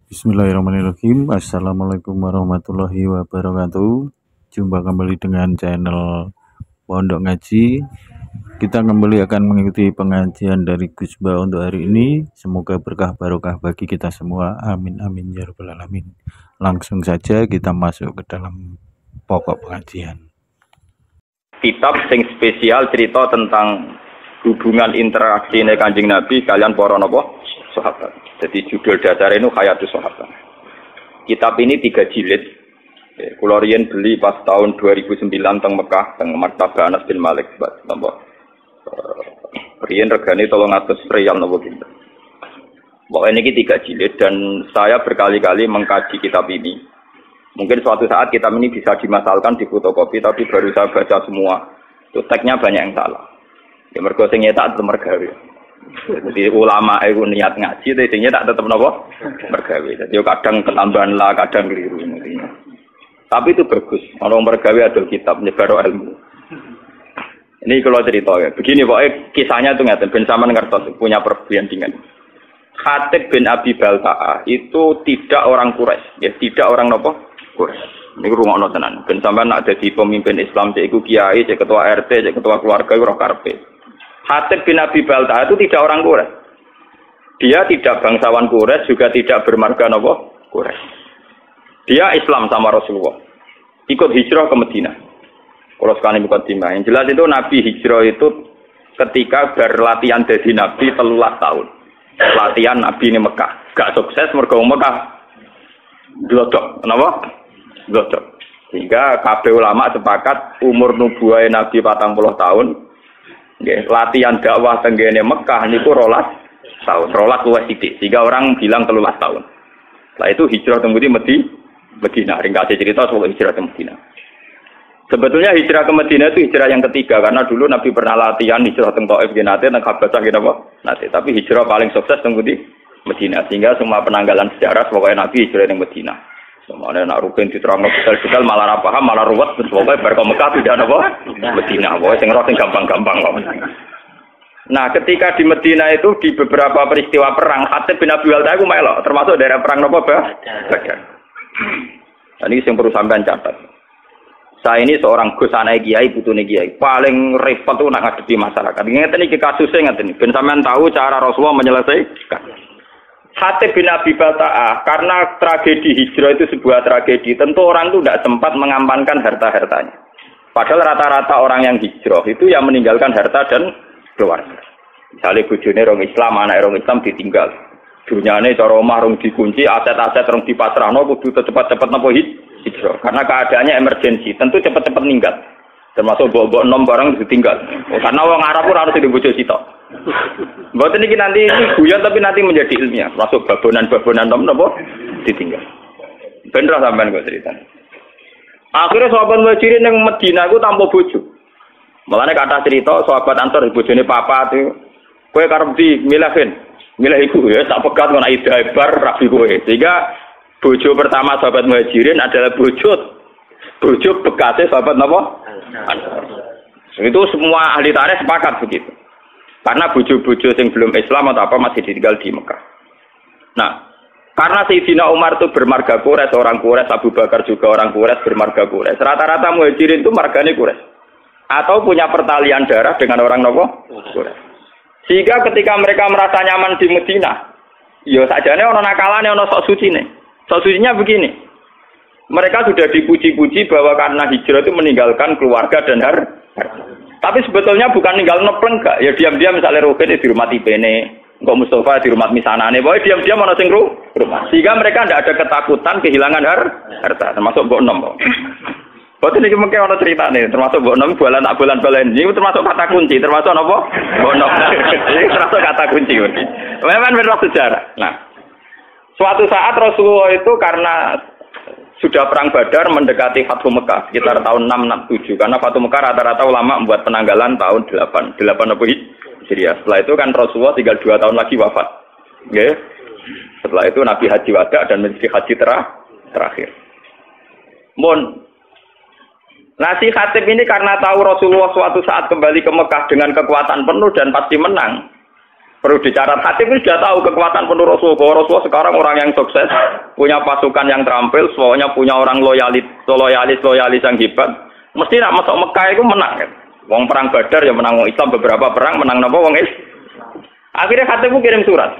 Bismillahirrahmanirrahim. Assalamualaikum warahmatullahi wabarakatuh. Jumpa kembali dengan channel Pondok Ngaji. Kita kembali akan mengikuti pengajian dari Gus Ba untuk hari ini. Semoga berkah barokah bagi kita semua. Amin amin ya rabbal alamin. Langsung saja kita masuk ke dalam pokok pengajian. Kitab sing spesial cerita tentang hubungan interaksi Kanjeng Nabi kalian para napa sahabat. Jadi judul dasar ini Hayatus Sahabat. Kitab ini 3 jilid. Kula riyen beli pas tahun 2009 teng Mekah, teng Maktabah Anas bin Malik, napa. Riyen regane 300 riyal napa pinten. Pokoknya ini 3 jilid dan saya berkali-kali mengkaji kitab ini. Mungkin suatu saat kitab ini bisa dimasalkan di fotokopi, tapi baru saya baca semua. Itu teksnya banyak yang salah. Ya mergo sing nyetak tetep mergawe. Jadi ulama itu niat ngaji, tapi tak tetap nopo mergawe. Jadi kadang ketambahan lah, kadang keliru. Tapi itu bagus. Orang mergawe ada kitab nyebar ilmu. Ini kalau cerita ya. Begini pokoknya kisahnya itu ngaten. Ben sampean ngertos punya perbandingan. Khatib bin Abi Balta'a itu tidak orang Quraisy, ya tidak orang nopo Quraisy. Ini rungokno tenan. Ben sampean nak dadi pemimpin Islam, cek iku kiai, cek ketua RT, cek ketua keluarga iku roh karepe. Khatib bin Abi Balta'a itu tidak orang Quraisy. Dia tidak bangsawan Quraisy, juga tidak bermarga nopo Quraisy. Dia Islam sama Rasulullah. Ikut hijrah ke Madinah. Kalau sekali mukadimah. Yang jelas itu Nabi hijrah itu ketika berlatihan jadi Nabi 13 tahun. Latihan Nabi ini Mekah. Gak sukses mergo Mekah glodok. Kenapa? Glodok. Sehingga kabeh ulama sepakat umur nubuwah Nabi 40 tahun. Nggih, latihan dakwah tenggene Mekah niku 12 tahun, 12 luwih sithik. Sehingga orang bilang 13 tahun. Lah itu hijrah ke Madinah. Ringkasnya cerita soal hijrah ke Madinah. Sebetulnya hijrah ke Madinah itu hijrah yang ketiga karena dulu Nabi pernah latihan hijrah ke Taif nate nang Habasah apa? Nate, tapi hijrah paling sukses teng Madinah. Sehingga semua penanggalan sejarah pokoknya Nabi hijrah ke Madinah. Semuanya nak rugen diterangno detail-detail malah ora paham, malah ruwet terus pokoke bar ke Mekah tidak apa? Madinah. Pokoke sing roh sing gampang-gampang kok. Nah, ketika di Madinah itu di beberapa peristiwa perang, Khatib bin Abi Balta'a itu melok, termasuk daerah perang napa, Badar. Dan ini yang perlu sampean catat. Saya ini seorang Gus anak kiai, putune kiai. Paling repot tuh nak ngadepi masyarakat. Ngeten iki kasusnya ngeten iki. Ben sampean tahu cara Rasulullah menyelesaikan. Khatib bin Abi Balta'a, karena tragedi hijrah itu sebuah tragedi, tentu orang itu tidak sempat mengamankan harta-hartanya. Padahal rata-rata orang yang hijrah itu yang meninggalkan harta dan keluarga. Misalnya bojone orang Islam, anak orang Islam ditinggal. Dunyane cara omah rong dikunci, aset-aset rong dipasrahno kudu cepat-cepat napa hijrah. Karena keadaannya emergensi, tentu cepat-cepat ninggal. Termasuk bawa-bawa nom barang ditinggal. Karena orang Arab ora harus dibojo sitok. Mboten iki nanti ini guyon tapi nanti menjadi ilmiah. Masuk babonan-babonan nom napa ditinggal. Bener sampean kok cerita. Akhirnya sahabat Muhajirin yang Madinah itu tanpa bojo. Mulane kata cerita sahabat Ansor bojone papa itu kowe karep di milih iku ya tak pegat ngono ida bar rabi kowe. Sehingga bojo pertama sahabat Muhajirin adalah bojo bekasnya sahabat napa? Ansor. Itu semua ahli tarikh sepakat begitu. Karena bojo-bojo yang belum Islam atau apa masih ditinggal di Mekah. Nah, karena Sayyidina Umar itu bermarga Quraisy, orang Quraisy, Abu Bakar juga orang Quraisy, bermarga Quraisy. Rata-rata Muhajirin itu margane Quraisy. Atau punya pertalian darah dengan orang nopo? Quraisy. Sehingga ketika mereka merasa nyaman di Madinah, ya sajane ana nakalane ana sok sucine. Sok sucinya begini. Mereka sudah dipuji-puji bahwa karena hijrah itu meninggalkan keluarga dan harta. Tapi sebetulnya bukan ninggal nepleng gak. Ya diam-diam misalnya Ruben dirumati Bene, engkau Mustafa dirumat misanane. Pokoknya diam-diam ana sing rumah. Sehingga mereka tidak ada ketakutan kehilangan harta, termasuk mbok nom. Boten iki mengke ana critane, termasuk mbok nom bulan ini termasuk kata kunci, termasuk napa? Mbok nom. Ini termasuk kata kunci iki. Memang benar sejarah. Nah, suatu saat Rasulullah itu karena sudah perang Badar mendekati Fathu Mekah sekitar tahun 667 karena Fathu Mekah rata-rata ulama membuat penanggalan tahun 8 apa Hijriah. Setelah itu kan Rasulullah tinggal 2 tahun lagi wafat. Okay. Setelah itu Nabi haji wada dan menjadi haji terakhir. Nah si Khatib ini karena tahu Rasulullah suatu saat kembali ke Mekah dengan kekuatan penuh dan pasti menang. Perlu dicatat, Khatib itu sudah tahu kekuatan penuh Rasulullah. Rasulullah sekarang orang yang sukses, punya pasukan yang terampil, semuanya punya orang loyalis yang hebat. Mesti nak masuk Mekah itu menang kan. Wong perang Badar ya menang wong Islam, beberapa perang menang napa wong Islam. Akhirnya Khatib kirim surat.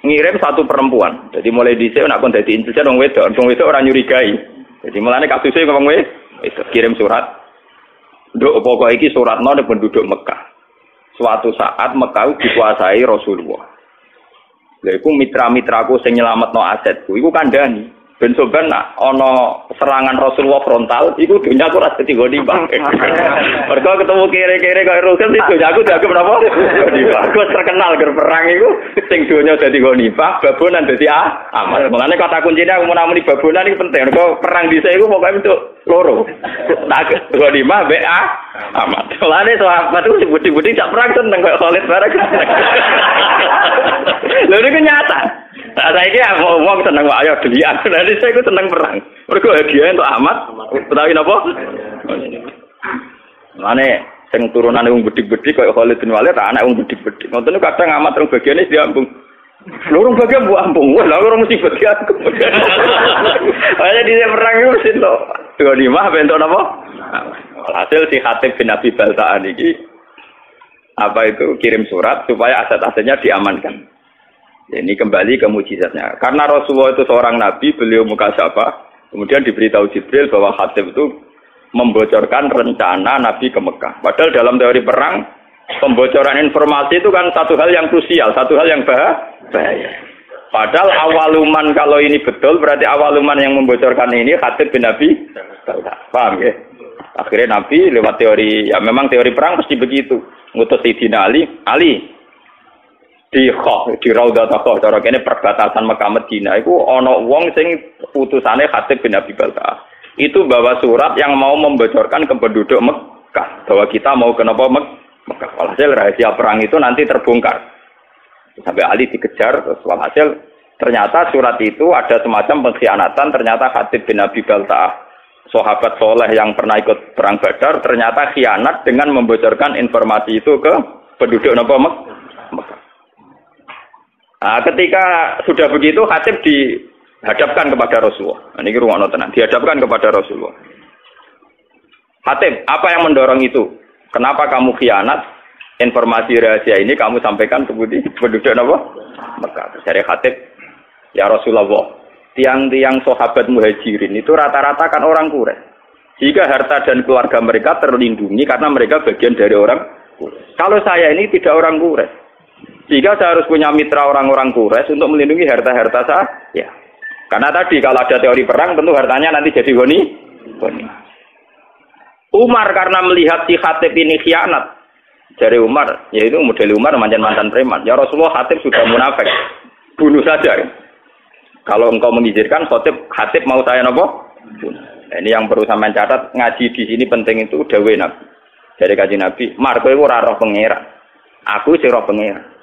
Ngirim satu perempuan. Jadi mulai dhisik nek kon dadi intelijen wong wedok ora nyurigai. Jadi mulane kasusé wong wedok kirim surat. Nduk pokoke iki suratno nek penduduk Mekah. Suatu saat Mekah dikuasai Rasulullah. Lha iku mitra-mitraku sing nyelametno asetku iku kandhani. Ben soban ana serangan Rasulullah frontal iku dunya aku ora dadi gonimbang. Mergo ketemu kere-kere kaya Rasul iki dunyaku dianggap napa? Gonimbang. Aku terkenal ger perang iku sing dunya dadi gonimbang, babonan dadi aman. Mulane kata kuncine aku muni babonan iki penting. Mergo perang dhisik iku pokoke entuk loro. Tak gonimbang mbek aman. Mulane sahabat itu budi-budi jak perang seneng kaya Khalid bareng. Lha niku nyata. Saiki wong seneng wae ayo delian. Dadi saya iku seneng perang. Mergo hadiah entuk amat utawi napa? Mane sing turunane wong bedik-bedik kaya Khalid bin Walid anak wong bedik-bedik. Ngoten niku kadang amat rong bagiane diambung. Lurung bagian bu ambung. Lah ora mesti bagian. Ayo di perang iku mesti to. 25 bentuk napa? Hasil si Khatib bin Abi Balta'an iki apa itu kirim surat supaya aset-asetnya diamankan. Ini kembali ke mujizatnya. Karena Rasulullah itu seorang nabi, beliau mukasyafah. Kemudian diberitahu Jibril bahwa Khatib itu membocorkan rencana Nabi ke Mekah. Padahal dalam teori perang, pembocoran informasi itu kan satu hal yang krusial, satu hal yang bahaya. Padahal awaluman kalau ini betul, berarti awaluman yang membocorkan ini Khatib bin Abi. Paham ya? Akhirnya Nabi lewat teori, ya memang teori perang pasti begitu. Ngutus Sayyidina Ali. Di Raudhah Taqwa cara kene perbatasan Mekah Madinah iku ana wong sing utusane Khatib bin Abi Balta'ah. Itu bawa surat yang mau membocorkan ke penduduk Mekah bahwa kita mau ke Mekah. Walhasil rahasia perang itu nanti terbongkar. Sampai Ali dikejar terus walhasil ternyata surat itu ada semacam pengkhianatan, ternyata Khatib bin Abi Balta'ah sahabat soleh yang pernah ikut perang Badar ternyata khianat dengan membocorkan informasi itu ke penduduk Mekah. Nah, ketika sudah begitu Khatib dihadapkan kepada Rasulullah. Nah, ini ruang tenan, dihadapkan kepada Rasulullah. Khatib, apa yang mendorong itu? Kenapa kamu khianat? Informasi rahasia ini kamu sampaikan ke penduduk Mekah. Dari Khatib, ya Rasulullah, tiang-tiang sahabat muhajirin itu rata-rata kan orang Quraisy. Jika harta dan keluarga mereka terlindungi karena mereka bagian dari orang Quraisy. Kalau saya ini tidak orang Quraisy. Jika saya harus punya mitra orang-orang Quraisy untuk melindungi harta-harta saya. Ya. Karena tadi kalau ada teori perang tentu hartanya nanti jadi goni. Umar karena melihat si Khatib ini khianat. Dari Umar, yaitu model Umar mantan preman. Ya Rasulullah, Khatib sudah munafik. Bunuh saja. Kalau engkau mengizinkan Khatib mau saya nopo? Ini yang perlu sampean catat, ngaji di sini penting itu dawuh Nabi. Dari Kanjeng Nabi, Marko iku ora roh pangeran. Aku sing roh pangeran.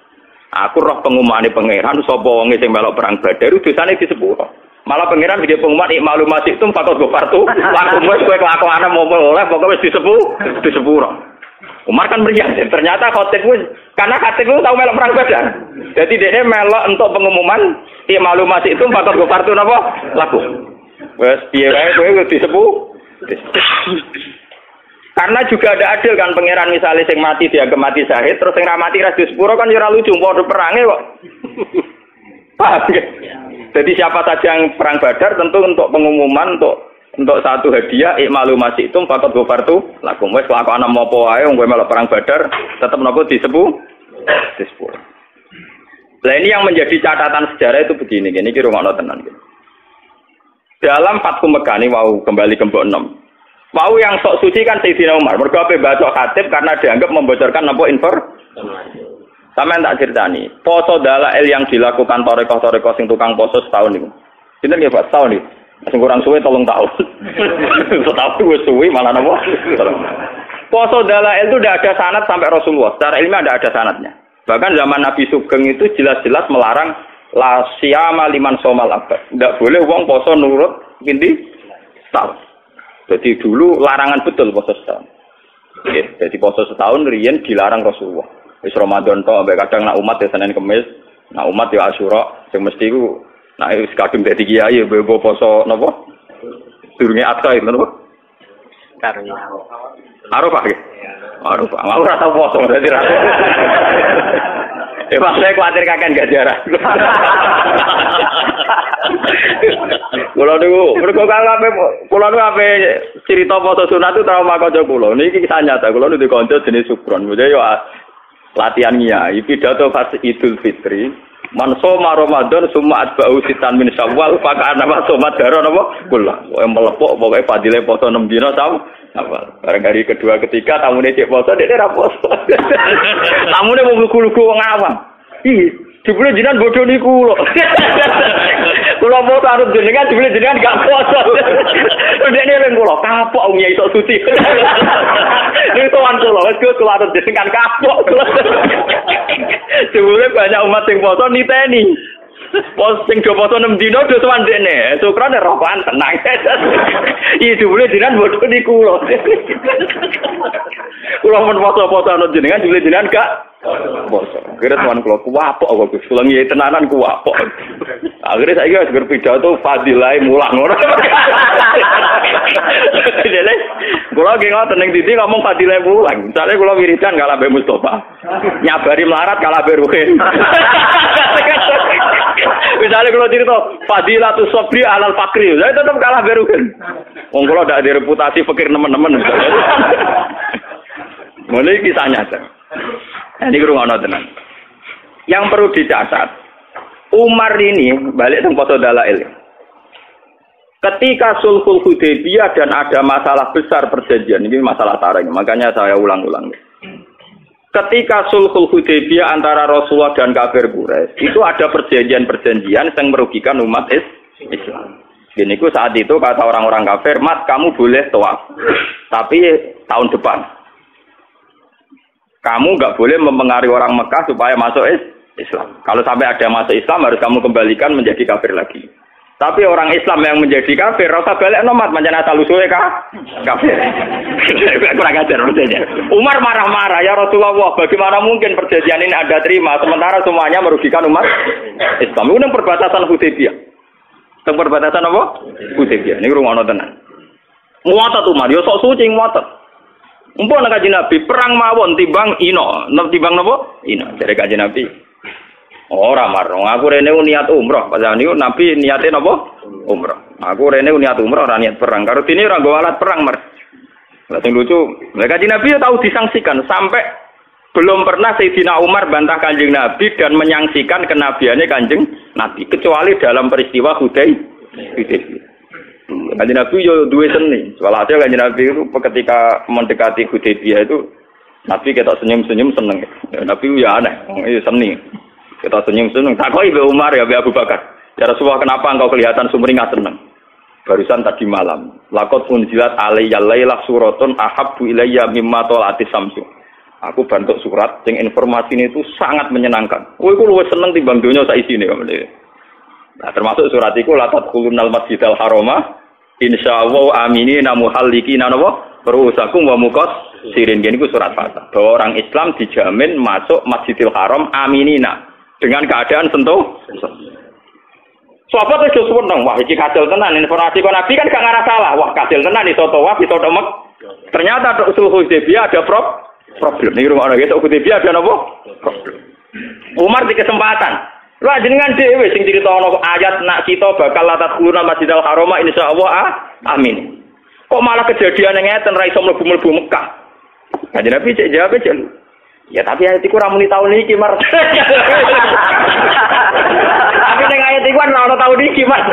Aku roh pengumumane pangeran sapa wong sing melok perang Badar dosane disepuro. Malah pangeran bikin pengumuman ikmalu masih itu fakot gofartu. Laku wis kowe kelakuane mau oleh pokoke wis disepuro. Umar kan meriah. Ternyata Khatib wis karena Khatib itu tahu melok perang Badar. Jadi dia melok untuk pengumuman ikmalu masih itu fakot gofartu napa? Laku. Wes piye wae kowe disepuro. Karena juga ada adil kan pangeran misalnya sing mati dia mati syahid terus sing ra mati ra disepuro kan ora lucu padha perange kok. Paham ya? Jadi siapa saja yang perang Badar tentu untuk pengumuman untuk satu hadiah ikmalu masih itu fakot gofartu lakum wis kelakuan apa wae wong kowe melok perang Badar tetep napa disepuro. Lah ini yang menjadi catatan sejarah itu begini iki rungokno tenan iki. Dalam Fathu Mekah ini mau kembali ke Mbok 6. Mau yang sok suci kan Sayyidina Umar. Mergo ape baca Khatib karena dianggap membocorkan apa informasi. Sampeyan tak ceritani. Poso dalail yang dilakukan toreko-toreko sing tukang poso setahun niku. Sinten nggih Pak setahun niku? Sing kurang suwe 3 tahun. Setahun wis suwi malah napa? Poso dalail itu tidak ada sanad sampai Rasulullah. Secara ilmiah tidak ada sanadnya. Bahkan zaman Nabi Sugeng itu jelas-jelas melarang la siyama liman somal abad. Tidak boleh wong poso nurut pinti setahun. Jadi dulu larangan betul poso setahun. Oke, jadi poso setahun riyen dilarang Rasulullah. Wis Ramadan tok ambek kadang nak umat ya Senin Kamis, nak umat ya Asyura, sing mesti ku nak wis kadung dadi kiai ya mbok poso napa? Durunge Adha itu napa? Arafah nggih. Arafah. Aku ora tau poso dadi ra. Pas saya khawatir kakek gak jarah. Kulo niku mergo kulo niku ape cerita poso sunat itu trauma kanca kulo. Niki kisah nyata. Kulo niku kanca jenis Sukron. Mule yo latihan nyai pidato pas Idul Fitri. Man soma Ramadan summa atba'u sitan min Syawal maka ana soma daro napa? Kula. Pokoke melepok pokoke fadile poso 6 dina sama. Bareng hari kedua ketiga tamune cek poso dekne ra poso. Tamune mau lugu-lugu wong awam. Ih, jebule jenengan bodho niku lho. Kula foto arep jenengan jebule jenengan gak poso. Dekne len kula kapok wong iso suci. Niku tuan kula wis kula arep jenengan kapok. Jebule banyak umat sing poso niteni. Pos sing do poso 6 dina do tuan dekne. Syukrane rokokan tenang. Iya jebule jenengan bodho niku lho. Kula men poso-poso ana jenengan jebule jenengan gak poso. Akhirnya tuan kula kuwapok aku Gus. Kula ngiyi tenanan kuwapok. Akhirnya saiki wis berpidato fadilah mulang ngono. Dene kula ge ngoten ning dindi ngomong fadilah mulang. Misale kula wiridan kalah mbek Mustofa. Nyabari melarat kalah mbek Ruhin. Misale kula cerita fadilatus sabri alal fakri. Saya tetep kalah mbek Ruhin. Wong kula ndak ada reputasi fakir nemen-nemen. Mulai kisah nyata. Ini kurang tenan. Yang perlu dicatat, Umar ini balik teng foto dalail. Ketika Sulhul Hudaybiyah dan ada masalah besar perjanjian, ini masalah taring, makanya saya ulang-ulang. Ketika Sulhul Hudaybiyah antara Rasulullah dan kafir Quraisy, itu ada perjanjian-perjanjian yang merugikan umat Islam. Gini saat itu kata orang-orang kafir, Mas kamu boleh tawaf, tapi tahun depan. Kamu nggak boleh mempengaruhi orang Mekah supaya masuk Islam. Kalau sampai ada masuk Islam harus kamu kembalikan menjadi kafir lagi. Tapi orang Islam yang menjadi kafir, rasa balik nomad menjadi asal usulnya kafir. Kurang ajar maksudnya. Umar marah-marah, ya Rasulullah, bagaimana mungkin perjanjian ini Anda terima sementara semuanya merugikan umat Islam. Itu perbatasan Hudaybiyah. Perbatasan apa? Hudaybiyah. Ini rumah tenan. Muatat Umar, yo sok suci muatat. Mumpun Kanjeng Nabi perang mawon timbang ino, timbang napa? Ino dari Kanjeng Nabi. Ora marung, aku rene niat umroh, padahal niku Nabi niate napa? Umroh. Aku rene niat umroh ora niat perang. Karo dene ora nggo alat perang, Mar. Lah sing lucu, Kanjeng Nabi ya tahu disangsikan sampai belum pernah Sayyidina Umar bantah Kanjeng Nabi dan menyangsikan kenabiannya Kanjeng Nabi kecuali dalam peristiwa Hudaybiyah. Kanjeng Nabi yo duwe seni. Walhasil Kanjeng Nabi itu ketika mendekati Hudaybiyah itu Nabi ketok senyum-senyum seneng. Nabi ya aneh, itu seni. Ketok senyum-senyum. Takoki Mbak Umar ya Mbak Abu Bakar. Ya Rasulullah kenapa engkau kelihatan sumringah seneng? Barusan tadi malam. Laqad unzilat alayya lailah suratun ahabbu ilayya mimma talati samsu. Aku bantuk surat sing informasinya itu sangat menyenangkan. Oh iku luwih seneng timbang donya sak isine kok. Nah, termasuk surat itu latat kulunal masjidal haroma insyaallah aminina muhallikina napa berusakum wa mukos sirin. Gini ku surat Fatah bahwa orang Islam dijamin masuk Masjidil Haram aminina dengan keadaan sentuh. Sahabat itu seneng, wah iki kasil tenan informasi kok Nabi kan gak ngarah salah. Wah kasil tenan iso tawaf iso demek. Ternyata Sulhul Hudaybiyah ada problem. Ning rumah ana gitu Hudaybiyah ada napa? Problem. Umar di kesempatan lu jenengan dhewe sing critakno ayat nak kita bakal latat khuluna Masjidil Haram insyaallah amin. Kok malah kejadian ngeten ra iso mlebu-mlebu Mekah. Kanjeng Nabi cek jawab cek. Ya tapi ayat iku ora muni taun iki, Mar. Tapi ning ayat iku ora ono taun iki, Mar.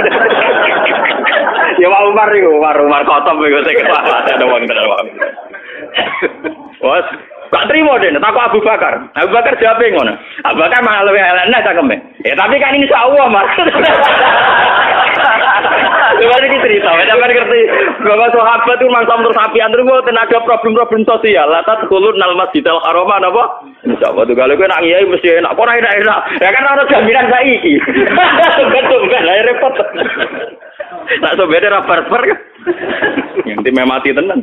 Ya Pak Umar iku, Umar kotom iku sing ada wong tenan wae. Wes gak terima deh, takut Abu Bakar. Abu Bakar jawabnya ngono. Abu Bakar malah lebih elena cakeme. Ya tapi kan ini Allah Mas. Coba iki cerita, sampeyan ngerti. Bahwa sahabat itu mangsa terus apian terus tenaga problem-problem sosial. Latat khulun nal Masjidil Haram napa? Insyaallah tuh kalau kowe nak ngiyai mesti enak. Ora enak. Ya kan ana jaminan saiki. Betul kan, lah repot. Nak sobede ra barbar kan. Yang mati tenan.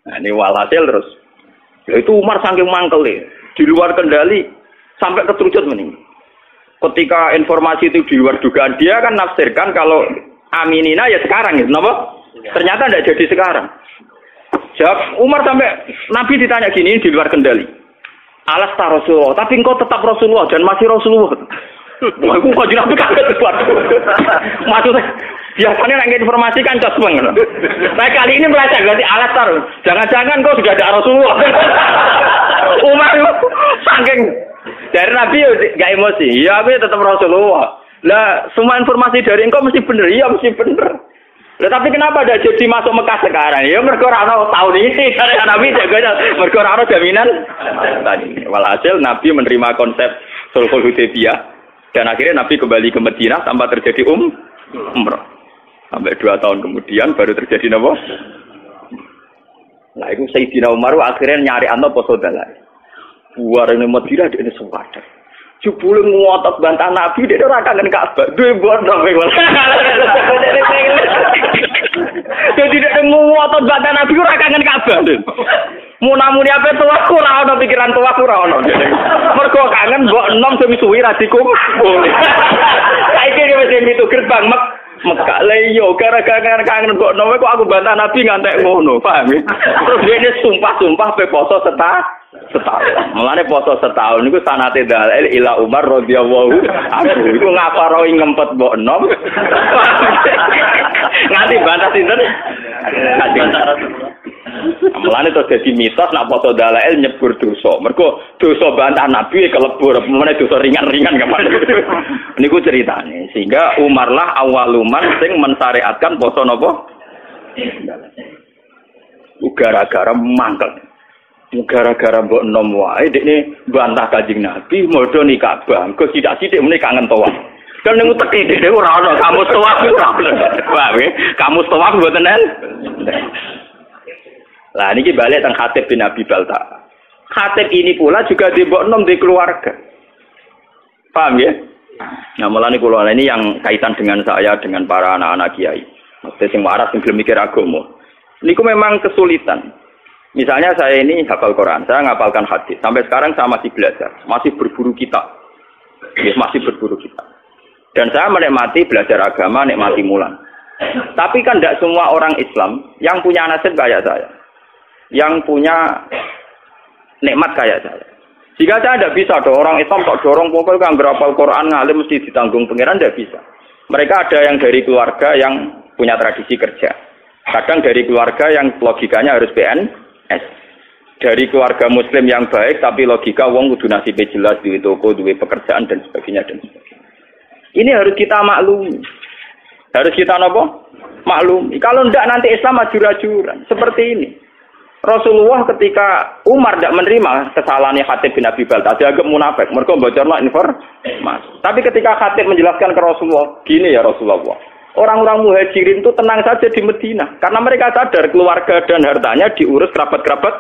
Nah, ini walhasil terus Itu Umar saking mangkel di luar kendali sampai keterucut meninggal. Ketika informasi itu di luar dugaan, dia kan nafsirkan kalau aminina ya sekarang gitu, kenapa? Ternyata tidak jadi sekarang. Jawab Umar sampai Nabi ditanya gini di luar kendali. Alas ta Rasulullah, tapi engkau tetap Rasulullah dan masih Rasulullah. Wah, aku kok Nabi kaget sesuatu. Maksudnya biasanya nggak informasi kan cosmeng. Nah kali ini melenceng berarti alas tar. Jangan-jangan kau sudah ada Rasulullah. Umar saking dari Nabi gak emosi, ya aku tetap Rasulullah. Lah semua informasi dari engkau mesti bener, iya mesti bener. Lah tapi kenapa ada jadi masuk Mekah sekarang? Ya mergo ora ono tahun ini karena Nabi jaganya mergo ora ono jaminan tadi. Walhasil Nabi menerima konsep Sulhul Hudaybiyah dan akhirnya Nabi kembali ke Madinah tanpa terjadi umrah. Sampai 2 tahun kemudian baru terjadi napa? Nah itu Sayyidina Umar akhirnya nyari anto poso dalan. Buar ini Madinah ini sewadah. Jebule ngotot bantah Nabi dia ora kangen Ka'bah. Duwe bodoh kowe. Jadi dia ngotot bantah Nabi ora kangen Ka'bah. Munamuni apa tuaku ora ono pikiran tuaku ora ono. Mergo kangen mbok enom sing suwi ra dikumpul. Saiki wis mitu gerbang Mekah lha yo gara-gara kangen mbok enom kok aku bantah Nabi ngantek ngono, paham ya? Terus dia sumpah-sumpah pe poso setahun. Mulane poso setahun niku sanate dalil ila Umar radhiyallahu anhu. Iku ngaparoi ngempet mbok enom. Nganti bantah sinten? Mulane terus dadi mitos nak poso dalil nyebur dosa. Mergo dosa bantah Nabi kelebur, meneh dosa ringan-ringan kemana. Niku ceritane. Sehingga Umar lah awaluman sing mensyariatkan poso napa? Gara-gara mangkel. Gara-gara mbok enom wae dekne bantah Kanjeng Nabi modho ni Ka'bah. Engko sithik-sithik meneh kangen tawaf. Kan ning uteke dhewe ora ono kamus tawaf ora ono. Wah, kamus tawaf mboten nen. Lah niki balik teng Khatib bin Abi Balta. Khatib ini pula juga di mbok enom di keluarga. Paham ya? Nah, mulane kula ini yang kaitan dengan saya dengan para anak-anak kiai. Maksudnya sing waras sing gelem mikir agama. Niku memang kesulitan. Misalnya saya ini hafal Quran, saya ngapalkan hadis. Sampai sekarang saya masih belajar, masih berburu kitab. Masih berburu kitab. Dan saya menikmati belajar agama, nikmati mulan. Tapi kan tidak semua orang Islam yang punya nasib kayak saya. Yang punya nikmat kayak saya. Jika saya tidak bisa, orang Islam kok dorong pokoknya kan berapal Quran, ngalim mesti ditanggung pangeran, tidak bisa. Mereka ada yang dari keluarga yang punya tradisi kerja. Kadang dari keluarga yang logikanya harus PNS. Dari keluarga muslim yang baik tapi logika wong kudu nasibe jelas duwe toko, duwe pekerjaan dan sebagainya dan sebagainya. Ini harus kita maklumi. Harus kita napa? Maklumi. Kalau ndak nanti Islam ajur-ajuran seperti ini. Rasulullah ketika Umar tidak menerima kesalahannya Khatib bin Abi Balta, dia agak munafik. Mergo bocorno informasi. Tapi ketika Khatib menjelaskan ke Rasulullah, gini ya Rasulullah. Orang-orang muhajirin itu tenang saja di Madinah. Karena mereka sadar keluarga dan hartanya diurus kerabat-kerabat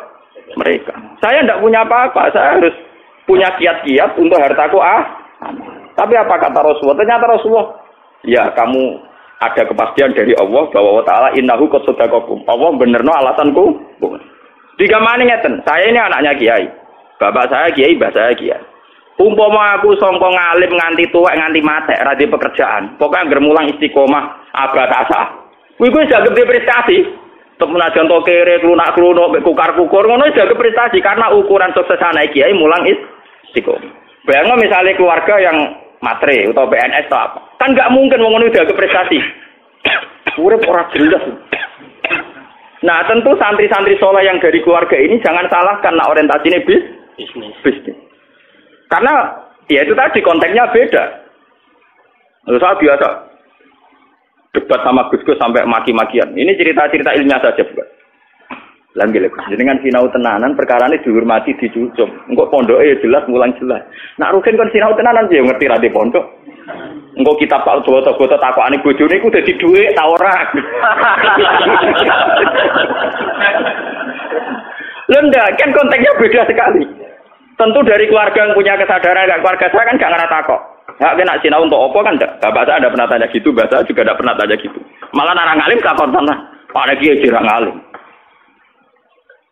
mereka. Saya tidak punya apa-apa. Saya harus punya kiat-kiat untuk hartaku. Tapi apa kata Rasulullah? Ternyata Rasulullah, ya kamu ada kepastian dari Allah bahwa Ta'ala innahu qasadakum. Allah benerno alasanku. Digamane ngeten. Saya ini anaknya kiai. Bapak saya kiai, mbah saya kiai. Umpama aku sangka ngalim nganti tuwek nganti matek ra di pekerjaan. Pokoke anggere mulang istiqomah abad asah. Kuwi dianggep prestasi. Temenajan to kere klunak-klunuk mek kukar-kukur ngono dianggep prestasi karena ukuran sukses anak kiai mulang istiqomah. Bayangno misalnya keluarga yang matre atau PNS atau apa. Kan enggak mungkin wong ngono dianggep prestasi. Urip ora jelas. Nah, tentu santri-santri soleh yang dari keluarga ini jangan salahkan nak orientasinya bisnis. Karena ya itu tadi konteksnya beda. Saya biasa debat sama Gus-Gus sampai maki-makian. Ini cerita-cerita ilmiah saja bukan. Lagi lagi. Dengan sinau tenanan perkara ini dihormati dicucuk. Engkau pondok ya jelas mulang jelas. Nak rugen kon sinau tenanan dia ngerti rade pondok. Engkau kitab tak foto-foto takokane bojone iku dadi dhuwit ta ora. Lenda kan konteksnya beda sekali. Tentu dari keluarga yang punya kesadaran, keluarga saya kan gak ngerti kok. Hak kena sinau untuk apa kan enggak? Bapak saya ada pernah tanya gitu, bapak saya juga ada pernah tanya gitu. Malah orang alim takon sana, Pak Neki jarang alim.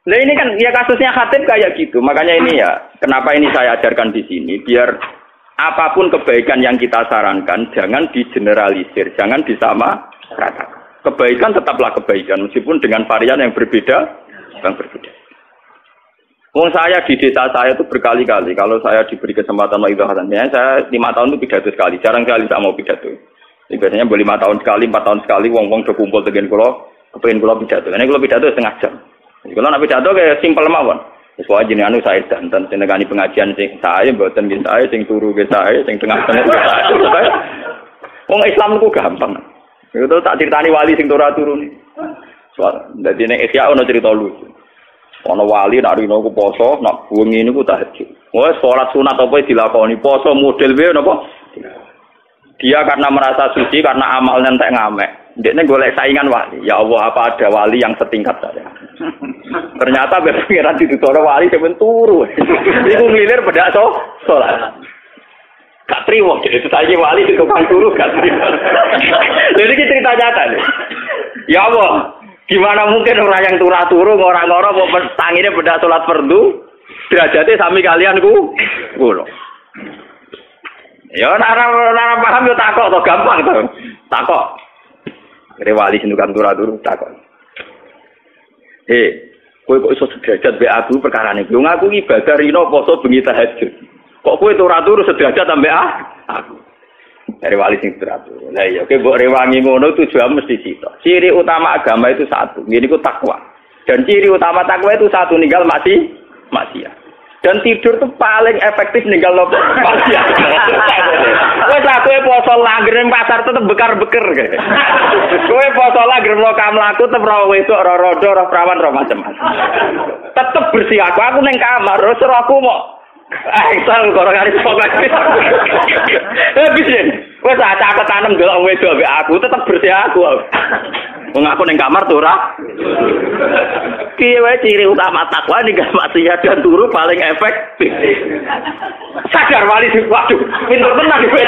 Nah ini kan ya kasusnya Khatib kayak gitu. Makanya ini ya, kenapa ini saya ajarkan di sini biar apapun kebaikan yang kita sarankan jangan digeneralisir, jangan disamaratakan. Kebaikan tetaplah kebaikan meskipun dengan varian yang berbeda, Wong saya di desa saya itu berkali-kali kalau saya diberi kesempatan mengidahkannya, saya 5 tahun itu pidato sekali, jarang sekali saya mau pidato. Jadi biasanya 5 tahun sekali, 4 tahun sekali, wong-wong do kumpul dengan kula, kepengin kula pidato. Ini kula pidato setengah jam. Kalau nak pidato kayak simpel mawon. Wis wae jenenge anu saya danten senengani pengajian sing saya mboten nggih saya sing turu nggih saya sing tengah-tengah nggih saya. Wong Islam itu gampang. Itu tak critani wali sing turu ni. Soal dadi nek Ihya ono cerita lucu. Ono wali nak rino ku poso, nak wengi niku tahajud. Wes salat sunat apa dilakoni poso model wae napa? Dia karena merasa suci karena amalnya entek ngamek. Ndekne golek saingan wali. Ya Allah, apa ada wali yang setingkat saya? Ternyata pengiran dituturo wali sampeyan turu. Iku ngilir bedak salat. Gak trimo, jadi itu saja wali di tukang turu gak trimo. Jadi ini cerita nyata nih. Ya Allah, gimana mungkin orang yang turu ngora-ngora mau tanginnya bedak salat fardu, derajatnya sami kalian ku. Ya nara paham yo takok to gampang to. Takok. Rewali sing tukang turu takok. Kowe kok iso sederajat mbek aku perkarane. Yo ngaku ibadah rino poso bengi tahajud. Kok kowe turu sederajat ambek aku. Dari wali sing turu. Lah iya kowe mbok rewangi ngono tujuan mesti sitok. Ciri utama agama itu satu, yaiku takwa. Dan ciri utama takwa itu satu, ninggal maksiat. Dan tidur tuh paling efektif ninggal maksiat. Wes aku poso langgir ning pasar tetep bekar-beker kae. Kowe poso langgir mlaku tetep ora wedok, ora rodo, ora prawan, ora macam-macam. Tetep bersih aku ning kamar, terus aku mau Sang korongane pokok. Bisa. Wes catet tanem delok wedok ambek aku tetep bersih aku. Wong aku ning kamar tuh ora. Piye wae ciri utama takwa ning maksiat dan turu paling efektif. Sadar wali waduh, pinter tenan iki.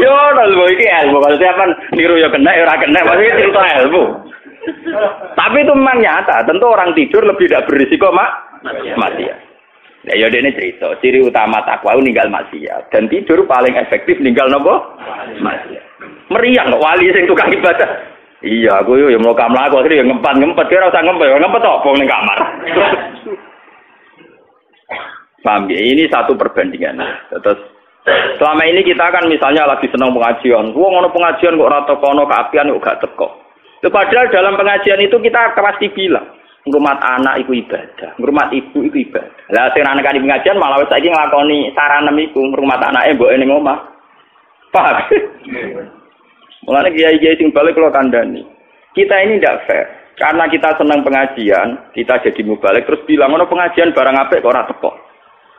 Yo lho iki ilmu kalau siapan niru ya kena ora kena maksudnya cerita ilmu. Tapi itu memang nyata, tentu orang tidur lebih tidak berisiko maksiat. Ya ini cerita, ciri utama takwa ninggal maksiat dan tidur paling efektif ninggal nopo maksiat. Meriang kok wali sing tukang ibadah. Iya, aku yo mau kamlaku akhire yo ngempet kira usah ngempet opo ning kamar. Paham ya? Ini satu perbandingan. Terus selama ini kita kan misalnya lagi senang pengajian. Wong ono pengajian kok ora tekono keapian kok gak teko. Padahal dalam pengajian itu kita pasti bilang, ngrumat anak iku ibadah, ngrumat ibu iku ibadah. Lah sing anak di pengajian malah wis saiki nglakoni saranem iku ngrumat anake mboke ning omah. Paham? Mulane kiai-kiai sing balik kula kandhani. Kita ini ndak fair. Karena kita senang pengajian, kita jadi mubalik terus bilang ono pengajian barang apik kok ora teko.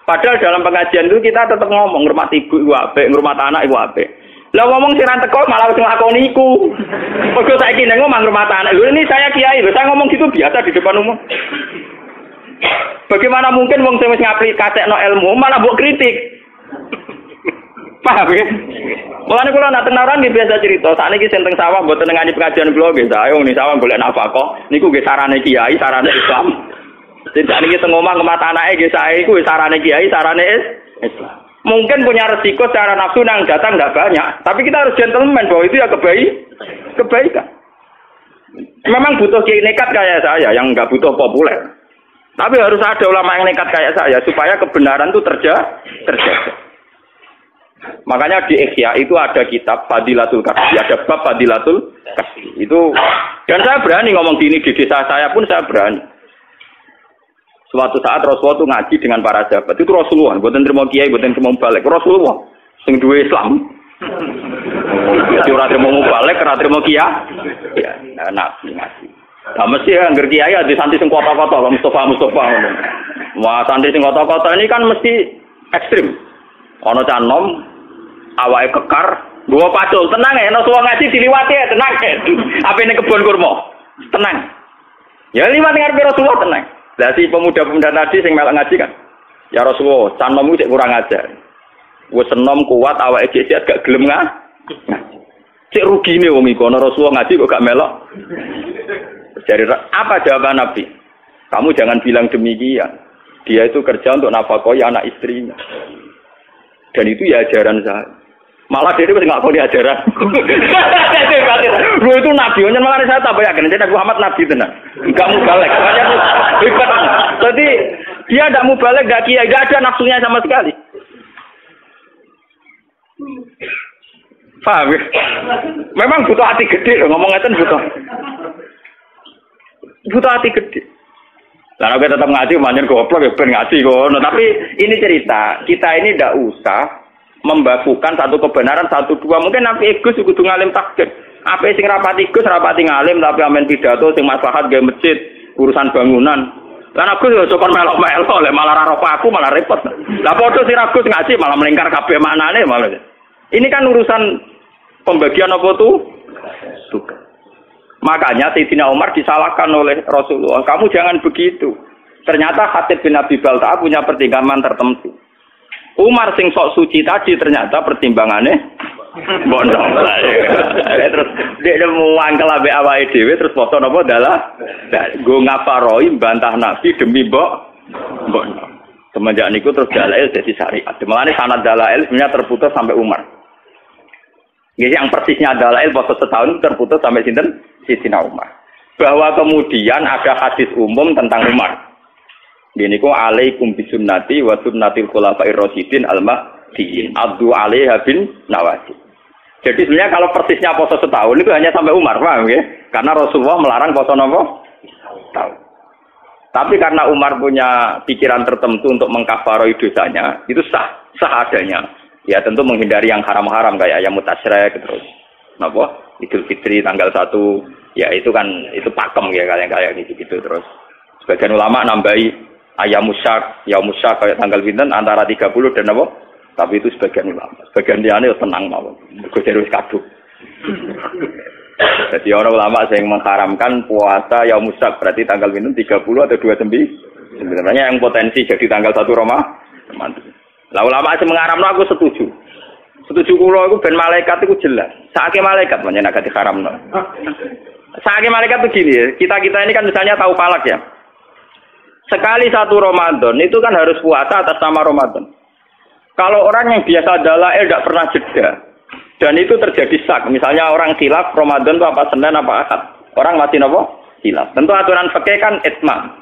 Padahal dalam pengajian itu kita tetap ngomong ngrumat ibu iku apik, ngrumat anak iku apik. Lah ngomong sing ra teko malah wis nglakoni iku. Mergo saiki ning omah ngrumat anak. Lho ini saya kiai, lho saya ngomong gitu biasa di depan umum. Bagaimana mungkin wong sing wis ngaplikasikan ilmu malah mbok kritik? Paham ya? Mulane kula nak tenaran nggih biasa cerita, sakniki sing teng sawah mboten ngani pengajian kula nggih, saya wong ning sawah golek nafkah. Niku nggih sarane kiai, sarane Islam. Tidak niki teng omah ngemat anake nggih saya iku sarane kiai, sarane Islam. Mungkin punya resiko secara nafsu yang datang tidak banyak, tapi kita harus gentleman bahwa itu ya kebaikan. Memang butuh kiai nekat kayak saya yang nggak butuh populer, tapi harus ada ulama yang nekat kayak saya supaya kebenaran itu terjaga. Makanya di Ihya itu ada kitab Fadilatul Kasbi, ada bab Fadilatul Kasbi itu, dan saya berani ngomong gini di desa saya pun saya berani. Suatu saat Rasulullah itu ngaji dengan para sahabat. Itu Rasulullah, buatan terima kiai, buatan terima balik. Rasulullah, sing duwe Islam. Jadi orang terima balik, orang terima kiai. Ya, nabi ngaji. Nah, mesti anggar kiai ada santri sing kota-kota, Mustafa. Wah, santri sing kota-kota ini kan mesti ekstrim. Ono canom, awake kekar, gua pacul, tenang ya. Rasulullah ngaji diliwati ya, tenang ya. Apa ini kebun kurma? Tenang. Ya liwat ngarep Rasulullah tenang. Lah si pemuda-pemuda tadi sing melok ngaji kan. Ya Rasulullah, canommu cek kurang ajar. Wis enom kuat awake cek gak gelem ngaji. Cek rugine wong iku ana Rasulullah ngaji kok gak melok. Dari apa jawaban Nabi? Kamu jangan bilang demikian. Dia itu kerja untuk nafkahi anak istrinya. Dan itu ya ajaran saya. Malah dia itu nggak tahu ajaran. Lu itu Nabi, malah saya tambah yakin. Jadi Nabi Muhammad Nabi tenang. Enggak mubalek. Jadi dia tidak mubalek, enggak kiai, enggak ada nafsunya sama sekali. Paham ya? Memang butuh hati gede loh, ngomong ngeten butuh hati gede. Lalu kita tetap ngaji, manjen goblok ya ben ngaji kok. Tapi ini cerita, kita ini tidak usah membakukan satu kebenaran, satu dua. Mungkin Nabi Gus kudu ngalim takdir. Apa sing rapati Gus, rapati ngalim, tapi amen pidato sing maslahat gawe masjid, urusan bangunan. Lah Gus yo sokon melok-melok, lek malah ra aku malah repot. Lah padha sing Gus ngaji malah melingkar kabeh maknane malah. Ini kan urusan pembagian apa tuh? Tugas. Makanya Sayyidina Umar disalahkan oleh Rasulullah. Kamu jangan begitu. Ternyata Khatib bin Abi Balta'ah punya pertimbangan tertentu. Umar sing sok suci tadi ternyata pertimbangannya bodoh. Terus dia mau angkel ambek awake dhewe terus foto napa dalah go ngafaroi bantah Nabi demi mbok. Semenjak niku terus dalail dadi syariat. Mulane sanad dalail sebenarnya terputus sampai Umar. Yang persisnya dalail foto setahun terputus sampai sinten? Sayyidina Umar. Bahwa kemudian ada hadis umum tentang Umar. Ini ku alaikum bisunnati wa sunnatil khulafa'ir rasyidin al-mahdiyyin. Abdu alaiha bin nawajib. Jadi sebenarnya kalau persisnya poso setahun itu hanya sampai Umar, paham ya? Karena Rasulullah melarang poso nopo? Setahun. Tapi karena Umar punya pikiran tertentu untuk mengkafaroi dosanya, itu sah adanya. Ya tentu menghindari yang haram-haram kayak ayam mutasyrik terus. Napa? Idul Fitri tanggal 1, ya itu kan itu pakem ya kayak gitu terus. Sebagian ulama nambahi ayam musyak kayak tanggal pinten antara 30 dan apa? Tapi itu sebagian ulama. Sebagian liane tenang mawon. Mergo terus kaduk. Jadi orang ulama yang mengharamkan puasa yaum musyak berarti tanggal pinten 30 atau 29. Sebenarnya yang potensi jadi tanggal 1 Ramadan. Lah ulama sing mengharamno aku setuju. Setuju kula iku ben malaikat iku jelas. Saake malaikat menyen agak diharamno. Saake malaikat begini ya. Kita ini kan misalnya tahu falak ya. Sekali 1 Ramadan itu kan harus puasa atas nama Ramadan. Kalau orang yang biasa dalail tidak pernah jeda dan itu terjadi sak. Misalnya orang khilaf Ramadan itu apa Senin apa Ahad. Orang masih napa? Khilaf. Tentu aturan fikih kan itmam.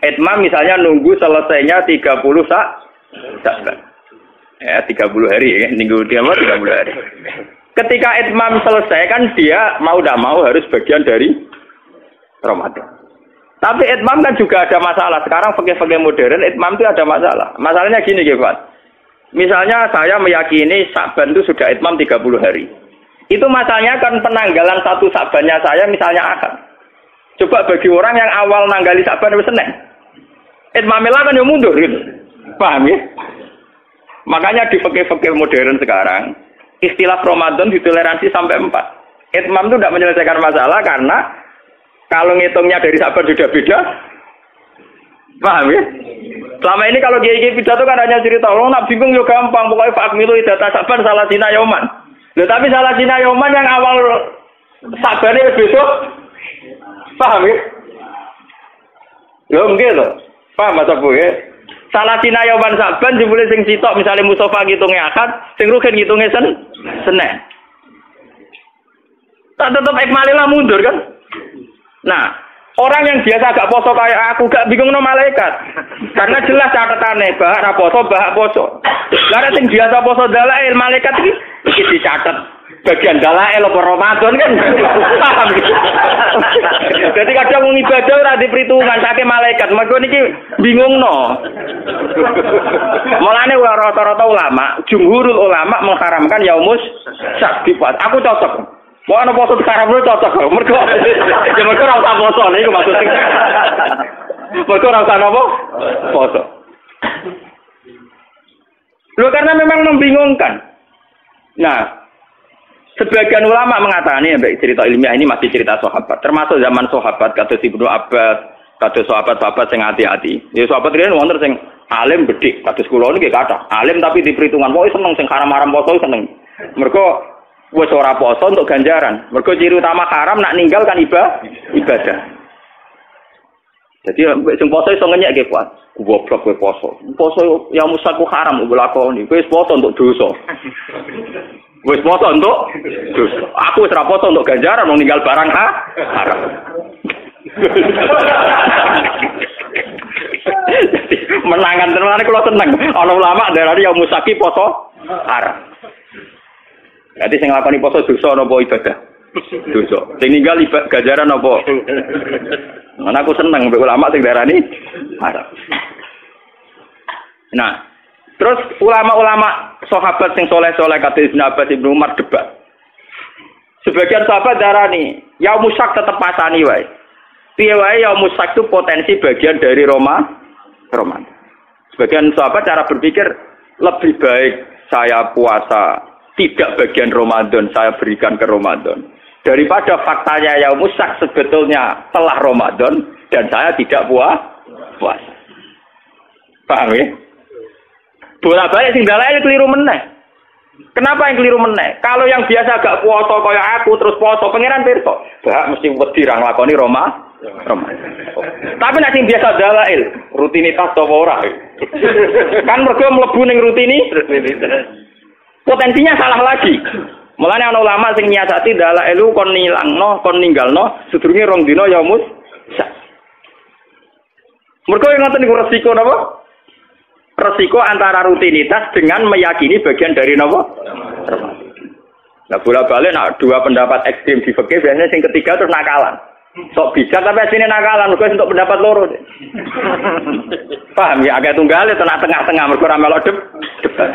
Itmam misalnya nunggu selesainya 30 Sya'ban. Ya 30 hari ya, minggu dia 30 hari. Ketika itmam selesai kan dia mau tidak mau harus bagian dari Ramadan. Tapi itmam kan juga ada masalah. Sekarang fikih-fikih modern itmam itu ada masalah. Masalahnya gini ya Pak. Misalnya saya meyakini Sya'ban itu sudah itmam 30 hari. Itu masalahnya kan penanggalan 1 Sya'bannya saya misalnya Ahad. Coba bagi orang yang awal nanggali Sya'ban itu Senin. Itmamnya kan ya mundur gitu. Paham ya? Makanya di fikih-fikih modern sekarang, istilah Ramadan ditoleransi sampai 4. Itmam itu tidak menyelesaikan masalah karena kalau ngitungnya dari Sya'ban sudah beda. Paham ya? Selama ini kalau kiai pidato kan hanya cerita, "Oh, nak bingung yo gampang, pokoknya fakmilu idata Sya'ban salah sina yauman." Loh, tapi salah sina yauman yang awal Sya'ban itu besok. Paham ya? Loh, enggak loh. Paham Mas Abu ya? Salah sina yauman Sya'ban jebule sing sitok misale Mustofa ngitunge Ahad, sing Rukin ngitunge Senin. Tak tetep ikmalilah mundur kan? Nah, orang yang biasa gak poso kayak aku gak bingung no malaikat. Karena jelas catatane bahak ra poso, bahak poso. Lah sing biasa poso dalail malaikat iki dicatet bagian dalail apa Ramadan kan. Paham. Jadi kadang wong ibadah ora diperhitungan sake malaikat. Mergo niki bingungno. Mulane rata-rata ulama, jumhurul ulama mengharamkan yaumus syak. Aku cocok. Mau ana poso sekarang lu cocok. Mergo ya mergo ora usah poso niku maksudnya. Mergo ora usah napa? Poso. Loh karena memang membingungkan. Nah, sebagian ulama mengatakan ya cerita ilmiah ini masih cerita sahabat. Termasuk zaman sahabat kados Ibnu Abbas, kados sahabat-sahabat sing hati-hati. Ya sahabat riyen wonten sing alim bedhik, kados kula niki kathah. Alim tapi diperhitungan, pokoke seneng sing haram-haram poso seneng. Mergo wis ora poso untuk ganjaran. Mergo ciri utama haram nak ninggal kan ibadah. Jadi sing poso iso ngenyek kuat. Goblok kowe poso. Poso ya musaku haram mbok lakoni. Kowe poso untuk dosa. Wis poso untuk dosa. Aku wis ora poso untuk ganjaran mau ninggal barang haram. Menangan tenan kula seneng. Ana ulama darani ya musaki poso haram. Jadi sing nglakoni poso dosa napa ibadah? Dosa. Sing ninggal ganjaran napa? Ana aku seneng mbek ulama sing darani haram. Nah, terus ulama-ulama sahabat sing soleh-soleh kata Ibnu Abbas Ibnu Umar debat. Sebagian sahabat darani, ya musak tetep pasani wae. Piye wae ya musak itu potensi bagian dari Ramadan. Sebagian sahabat cara berpikir lebih baik saya puasa tidak bagian Ramadan, saya berikan ke Ramadan. Daripada faktanya ya musak sebetulnya telah Ramadan dan saya tidak puasa. Paham ya? Bolak-balik sing dalane keliru meneh. Kenapa yang keliru meneh? Kalau yang biasa gak puasa kaya aku terus puasa, pangeran pirsa. Bah mesti wedi ra nglakoni Ramadan. Tapi nek sing biasa dalail, rutinitas apa ora? Kan mergo mlebu ning rutinitas. Potensinya salah lagi. Mulane ana ulama sing nyiasati dalail kon nilangno, kon ninggalno sedurunge rong dina ya mus. Mergo ngoten niku resiko napa? Resiko antara rutinitas dengan meyakini bagian dari napa? Nah, bola-balik nak dua pendapat ekstrim di fikih biasanya yang ketiga terus nakalan. Sok bijak tapi asline nakalan mergo untuk pendapat loro. Paham ya agak tunggal itu tengah-tengah mergo ora melok debat.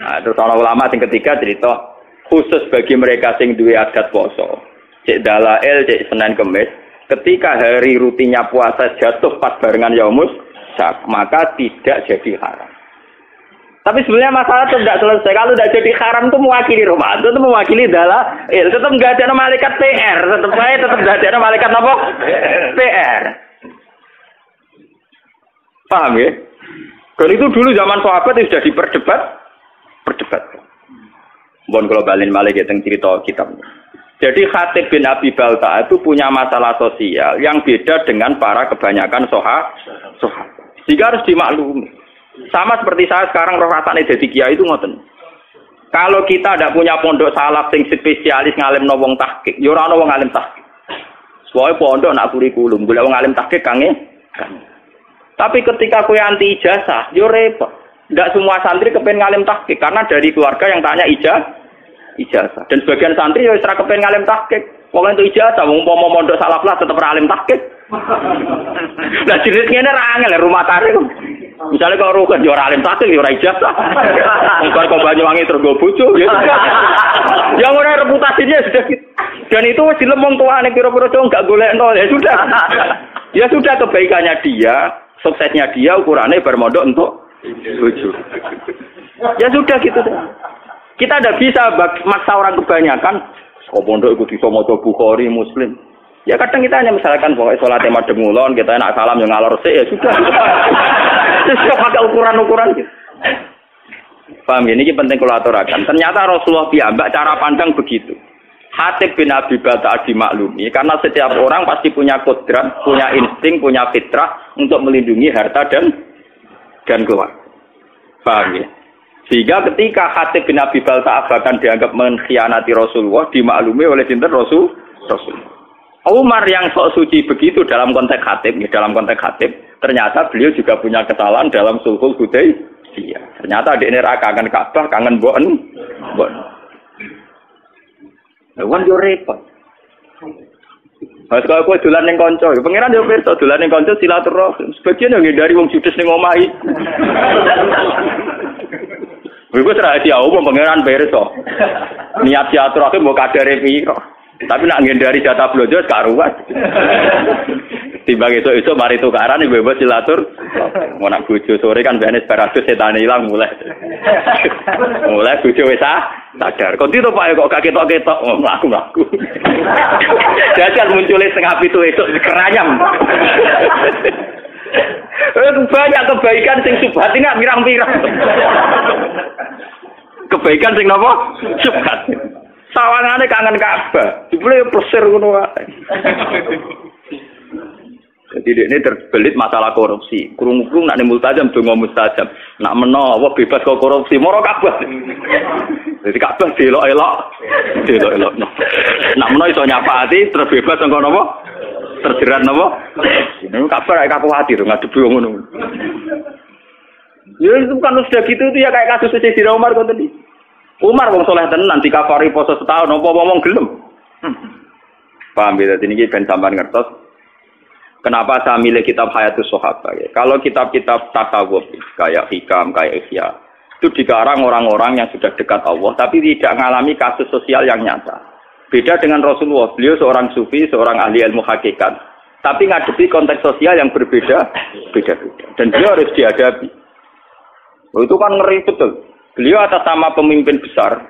Nah, terus ana ulama sing ketiga cerita khusus bagi mereka sing duwe adat poso. Cek dalail, cek Senin Kamis, ketika hari rutinnya puasa jatuh pas barengan Yaumus maka tidak jadi haram. Tapi sebenarnya masalah itu tidak selesai. Kalau tidak jadi haram itu mewakili Ramadan, itu mewakili tetap nggak ada malaikat PR, tetap nggak ada malaikat apa? PR. Paham ya? Dan itu dulu zaman sahabat itu sudah diperdebat. Bon kalau balen malik ya teng cerita kitabnya. Jadi Khatib bin Abi Balta itu punya masalah sosial yang beda dengan para kebanyakan sahabat. Jika harus dimaklumi. Sama seperti saya sekarang rasane dadi kiai itu ngoten. Kalau kita tidak punya pondok salaf sing spesialis ngalimno wong tahqiq, ya ora ana wong alim tahqiq. Soale pondok nak kurikulum, golek wong alim tahqiq kange. Tapi ketika kowe anti ijazah, yo repot. Tidak semua santri kepen ngalim tahqiq karena dari keluarga yang tanya ijazah. Dan sebagian santri yo ora kepen ngalim tahqiq. Wong entuk ijazah, wong umpama mondok salaf lah tetep alim tahqiq. Lah jenis ngene ra angel rumah tangga. Misalnya kalau rukun yo ora alim tahqiq yo ora ijazah. Wong kok Banyuwangi terus go bojo ya. Yang ora reputasinya sudah gitu. Dan itu wis dilemong tuane pira-pira cowok enggak golekno ya sudah. Ya sudah kebaikannya dia, suksesnya dia ukurannya bermodok untuk bojo. Ya sudah gitu deh. Kita tidak bisa maksa orang kebanyakan. Kok pondok ikut iso maca Bukhari Muslim. Ya kadang kita hanya misalkan pokoknya sholat madhep ngulon, kita nak salam yang ngalor sik ya sudah. Terus pakai ukuran-ukuran gitu. Paham ya, ini penting kalau aturakan. Ternyata Rasulullah piyambak cara pandang begitu. Khatib bin Abi Balta dimaklumi karena setiap orang pasti punya kodrat, punya insting, punya fitrah untuk melindungi harta dan keluarga. Paham ya? Sehingga ketika Khatib bin Abi Balta bahkan dianggap mengkhianati Rasulullah, dimaklumi oleh sinten Rasul. Umar yang sok suci begitu dalam konteks Khatib, ternyata beliau juga punya kesalahan dalam sulhul Hudaybiyah. Ternyata di neraka kangen Ka'bah, kangen Bon. Wan yo repot. Mas kalau kowe dolan ning kanca, pangeran yo pirsa dolan ning kanca silaturahim. Sebagian yo ngindari wong judes ning omahe. Wis rahasia umum pangeran pirsa. Niat silaturahim mbok kadare piro. Tapi nak ngindari jatah blojo karuan. Timbang esuk-esuk mari tukaran bebas silatur. Mau nak bojo sore kan benes beratus setan hilang mulai. Mulai bojo wis sadar. Kok itu Pak kok gak ketok-ketok mlaku-mlaku. Jajal muncul setengah pitu esuk keranyam. Banyak kebaikan sing subhat ini pirang-pirang. Kebaikan sing napa? Subhat. Sawangane kangen Ka'bah. Jebule plesir ngono wae. Jadi ini terbelit masalah korupsi. Kurung-kurung nak multajam donga mustajab. Nak menawa bebas kok korupsi, moro Ka'bah. Jadi Ka'bah delok-elok. Delok-elok. Nak menawa iso nyafaati terus bebas engko napa? Terjerat napa? Ini Ka'bah kayak khawatir ngadepi wong ngono. Ya itu kan sudah gitu itu ya kayak kasus Sayyidina Umar kok tadi. Umar wong saleh tenan dikafari poso setahun apa ngomong gelem. Paham ya dadi niki ben sampean ngertos. Kenapa saya milih kitab Hayatus Sahabat? Ya? Kalau kitab-kitab tasawuf kayak Hikam, kayak Ihya, itu dikarang orang-orang yang sudah dekat Allah, tapi tidak mengalami kasus sosial yang nyata. Beda dengan Rasulullah, beliau seorang sufi, seorang ahli ilmu hakikat, tapi ngadepi konteks sosial yang berbeda, beda-beda. Dan beliau harus dihadapi. Itu kan ngeri betul. Beliau atas nama pemimpin besar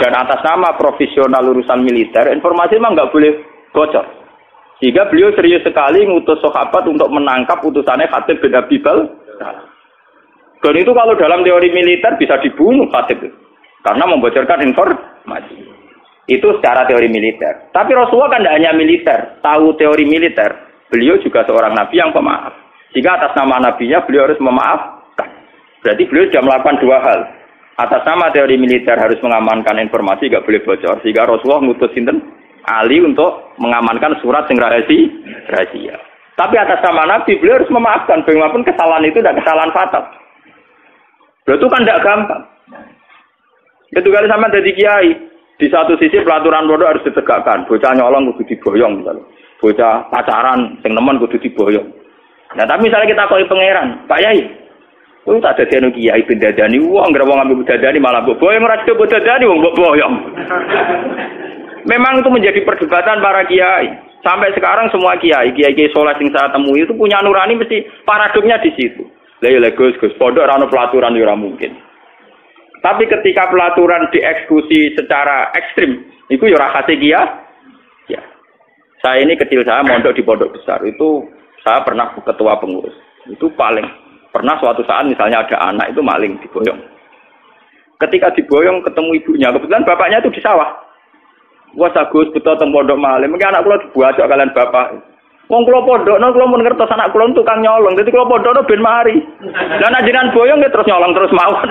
dan atas nama profesional urusan militer, informasi memang nggak boleh bocor. Sehingga beliau serius sekali ngutus sahabat untuk menangkap utusannya Khatib bin Abi Baltaah. Dan itu kalau dalam teori militer bisa dibunuh Khatib. Karena membocorkan informasi. Itu secara teori militer. Tapi Rasulullah kan tidak hanya militer. Tahu teori militer. Beliau juga seorang nabi yang pemaaf. Sehingga atas nama nabinya beliau harus memaafkan. Berarti beliau sudah melakukan dua hal. Atas nama teori militer harus mengamankan informasi, tidak boleh bocor. Sehingga Rasulullah ngutus sinten Ali untuk mengamankan surat yang rahasia. Tapi atas nama Nabi beliau harus memaafkan. Bagaimanapun kesalahan itu tidak kesalahan fatal. Beliau itu kan tidak gampang. Itu kali sama jadi kiai. Di satu sisi pelaturan pondok harus ditegakkan. Bocah nyolong kudu diboyong misalnya. Bocah pacaran sing nemen kudu diboyong. Nah tapi misalnya kita koi pangeran, Pak Yai, kok tak ada kiai bendadani uang, nggak mau ngambil bendadani malah boyong raja bendadani uang boyong. Memang itu menjadi perdebatan para kiai. Sampai sekarang semua kiai soleh yang saya temui itu punya nurani mesti paradoknya di situ. Lah Gus pondok ora ono pelaturan ya ora mungkin. Tapi ketika pelaturan dieksekusi secara ekstrim, itu ya ora khase kiai. Ya. Saya ini kecil saya mondok di pondok besar itu saya pernah ketua pengurus. Itu paling pernah suatu saat misalnya ada anak itu maling diboyong. Ketika diboyong ketemu ibunya, kebetulan bapaknya itu di sawah. Wah Gus betul teng pondok malih. Mungkin anak kula dibuajak kalian bapak. Wong kula pondokno kula mun ngertos anak kula tukang nyolong. Dadi kula pondokno ben mari. Lah nek jenengan boyong nggih terus nyolong terus mawon.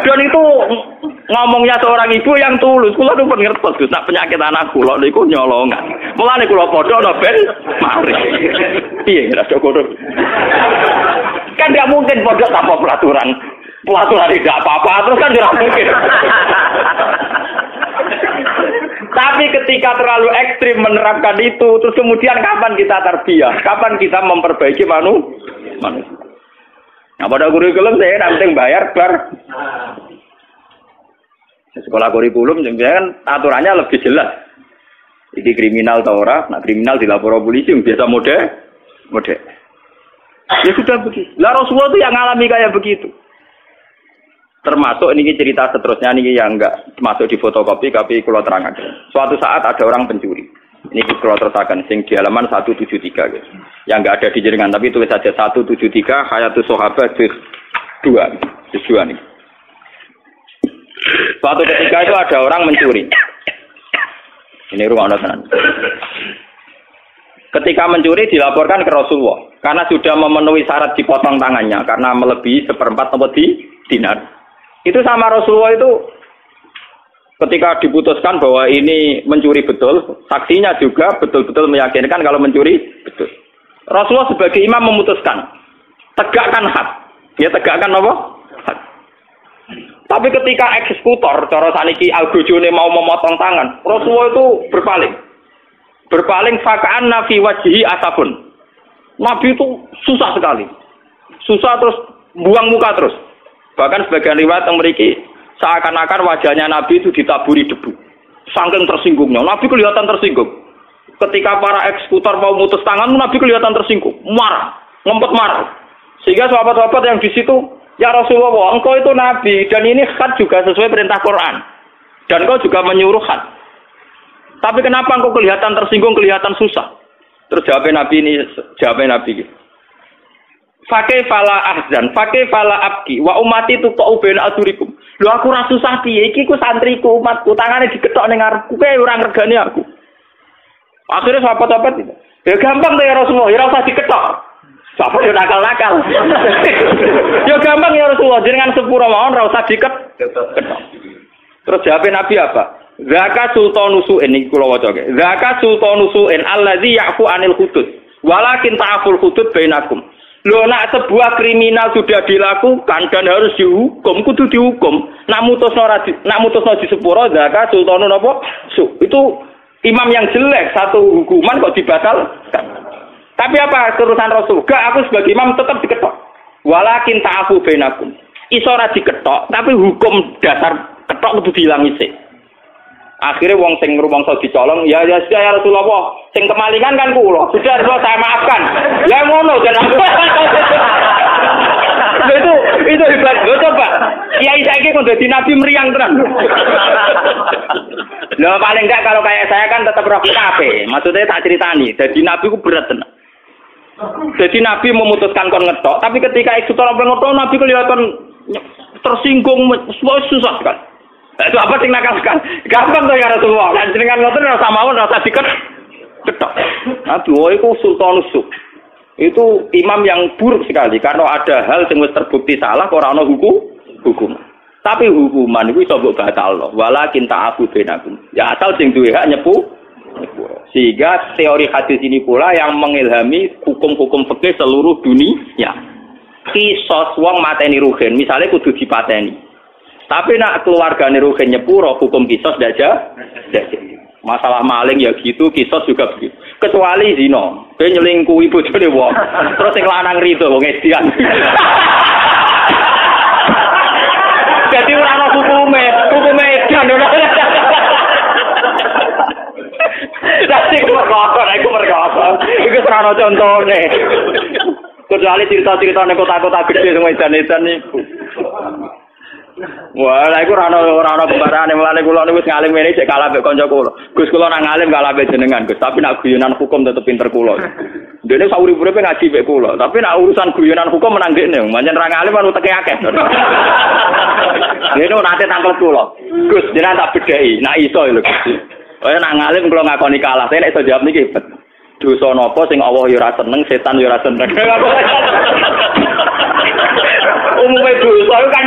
Dan itu ngomongnya seorang ibu yang tulus. Kula tuh pun ngertos Gus nak penyakit anak kula niku nyolongan. Mulane kula pondokno ben mari. Piye ora cukup. Kan tidak mungkin pondok tanpa pelaturan. Pelaturan tidak apa-apa, terus kan tidak mungkin. Tapi ketika terlalu ekstrim menerapkan itu, terus kemudian kapan kita tarbiyah? Kapan kita memperbaiki manusia? Nah pada kurikulum saya nanti bayar bar. Sekolah kurikulum sebenarnya kan aturannya lebih jelas. Ini kriminal atau ora, nah kriminal dilapor polisi biasa mode. Ya sudah begitu. Lah Rasulullah itu yang ngalami kayak begitu. Termasuk ini cerita seterusnya ini yang enggak masuk di fotokopi tapi kalau terangkan. Suatu saat ada orang pencuri. Ini kalau terusakan sing di halaman 173 guys. Yang enggak ada di jaringan tapi tulis saja 173 Hayatus Sahabat 2 nih. Suatu ketika itu ada orang mencuri. Ini rumah tenan. Ketika mencuri dilaporkan ke Rasulullah karena sudah memenuhi syarat dipotong tangannya karena melebihi 1/4 atau dinar. Itu sama Rasulullah itu ketika diputuskan bahwa ini mencuri betul, saksinya juga betul-betul meyakinkan kalau mencuri betul. Rasulullah sebagai imam memutuskan, tegakkan hak. Ya tegakkan apa? Hak. Tapi ketika eksekutor, cara saniki al-bojone mau memotong tangan, Rasulullah itu berpaling faka'anna fi wajhi asafun. Nabi itu susah sekali. Susah terus buang muka terus. Bahkan sebagian riwayat yang memiliki seakan-akan wajahnya Nabi itu ditaburi debu. Saking tersinggungnya. Nabi kelihatan tersinggung. Ketika para eksekutor mau mutus tangan, Nabi kelihatan tersinggung. Marah. Ngempet marah. Sehingga sahabat-sahabat yang di situ, ya Rasulullah, engkau itu Nabi. Dan ini khat juga sesuai perintah Quran. Dan engkau juga menyuruh khat. Tapi kenapa engkau kelihatan tersinggung, kelihatan susah? Terus jawabnya Nabi gitu. Fakih fala ahzan, fakih fala abki, wa umati tuqa'u baina asurikum. Lho aku ora susah piye iki ku santriku umatku tangane diketok ning ngarepku kae ora ngregani aku. Akhirnya sahabat-sahabat ya gampang to ya Rasulullah, ya ora usah diketok. Sahabat yo nakal-nakal. Ya gampang ya Rasulullah, jenengan sepuro mawon ora usah diketok. Terus jawab Nabi apa? Zakat sultanusu'in iki kula waca ke. Zakat sultanusu'in allazi ya'fu 'anil hudud. Walakin ta'aful hudud bainakum. Lho nak sebuah kriminal sudah dilakukan dan harus dihukum, kudu dihukum. Nak mutusno di sepuro zakat sultanun apa? Itu imam yang jelek satu hukuman kok dibatalkan. Tapi apa kerusan Rasul? Gak, aku sebagai imam tetap diketok. Walakin ta'afu bainakum. Iso ora diketok, tapi hukum dasar ketok kudu diilang isih. Akhirnya wong sing rumangsa dicolong, ya sudah ya Rasulullah, sing kemalingan kan kula. Sudah Rasulullah saya maafkan. Ya ngono jeneng. Itu hebat. Lho coba. Kiai saiki kok dadi nabi meriang tenan. Lho paling enggak kalau kayak saya kan tetap roh kabeh. Maksudnya tak ceritani, dadi nabi ku berat tenan. Jadi nabi memutuskan kon ngetok, tapi ketika eksekutor ngetok nabi kelihatan tersinggung, susah kan. Itu apa sing nakal kan? Gampang to ya Rasulullah. Kan jenengan ngoten ora usah mawon, ora usah diketok. Aduh, iku sultan usuk. Itu imam yang buruk sekali karena ada hal sing wis terbukti salah kok ora ana hukum. Tapi hukuman iku iso mbok batalno. Walakin ta'afu bainakum. Ya asal sing duwe hak nyepu. Sehingga teori hadis ini pula yang mengilhami hukum-hukum fikih seluruh dunia. Kisos wong mateni ruhin, misalnya kudu dipateni. Tapi nak keluargane ruhin nyepuro hukum kisos ndak jadi. Masalah maling ya gitu, kisos juga begitu. Kecuali zina, kowe nyelingkuhi bojone wong. Terus sing lanang rido wong edian. Jadi ora ana hukume edian ora. Dadi iku mergo. Iku ora ana contone. Kecuali cerita-cerita ning kota-kota gede sing edan-edan niku. Wah, lha iku ora ana pembarane mulane kula niku wis ngalim ngene cek kalah mek kanca kula. Gus kula nang ngalim kalah mek jenengan, Gus. Tapi nak guyonan hukum tetep pinter kula. Dene sauri-uripe ngaji mek kula, tapi nak urusan guyonan hukum menang dekne. Pancen ra ngalim kan uteke akeh. Dene nate tangkel kula. Gus, jenengan tak bedheki, nak iso lho Gus. Kaya nak ngalim kula ngakoni kalah, saya nek iso jawab niki. Dosa napa sing Allah ya ora seneng, setan ya ora seneng. Umumnya dosa kan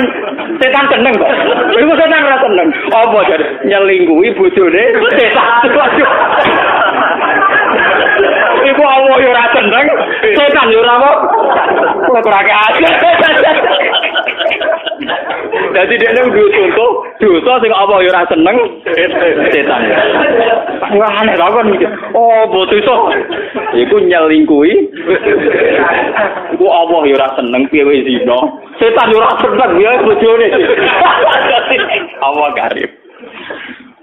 setan seneng kok. Iku setan ora seneng. Apa jadi nyelingkuhi bojone setan. Iku Allah ya ora seneng, setan ya ora apa. Kok ora aja. Dadi dia nek contoh dosa sing Allah ya ora seneng, setan. Wah aneh kan iki. Oh, dosa. Iku nyelingkuhi. Iku Allah ya ora seneng piye wae zina. Setan yo ora seneng ya bojone. Allah karib.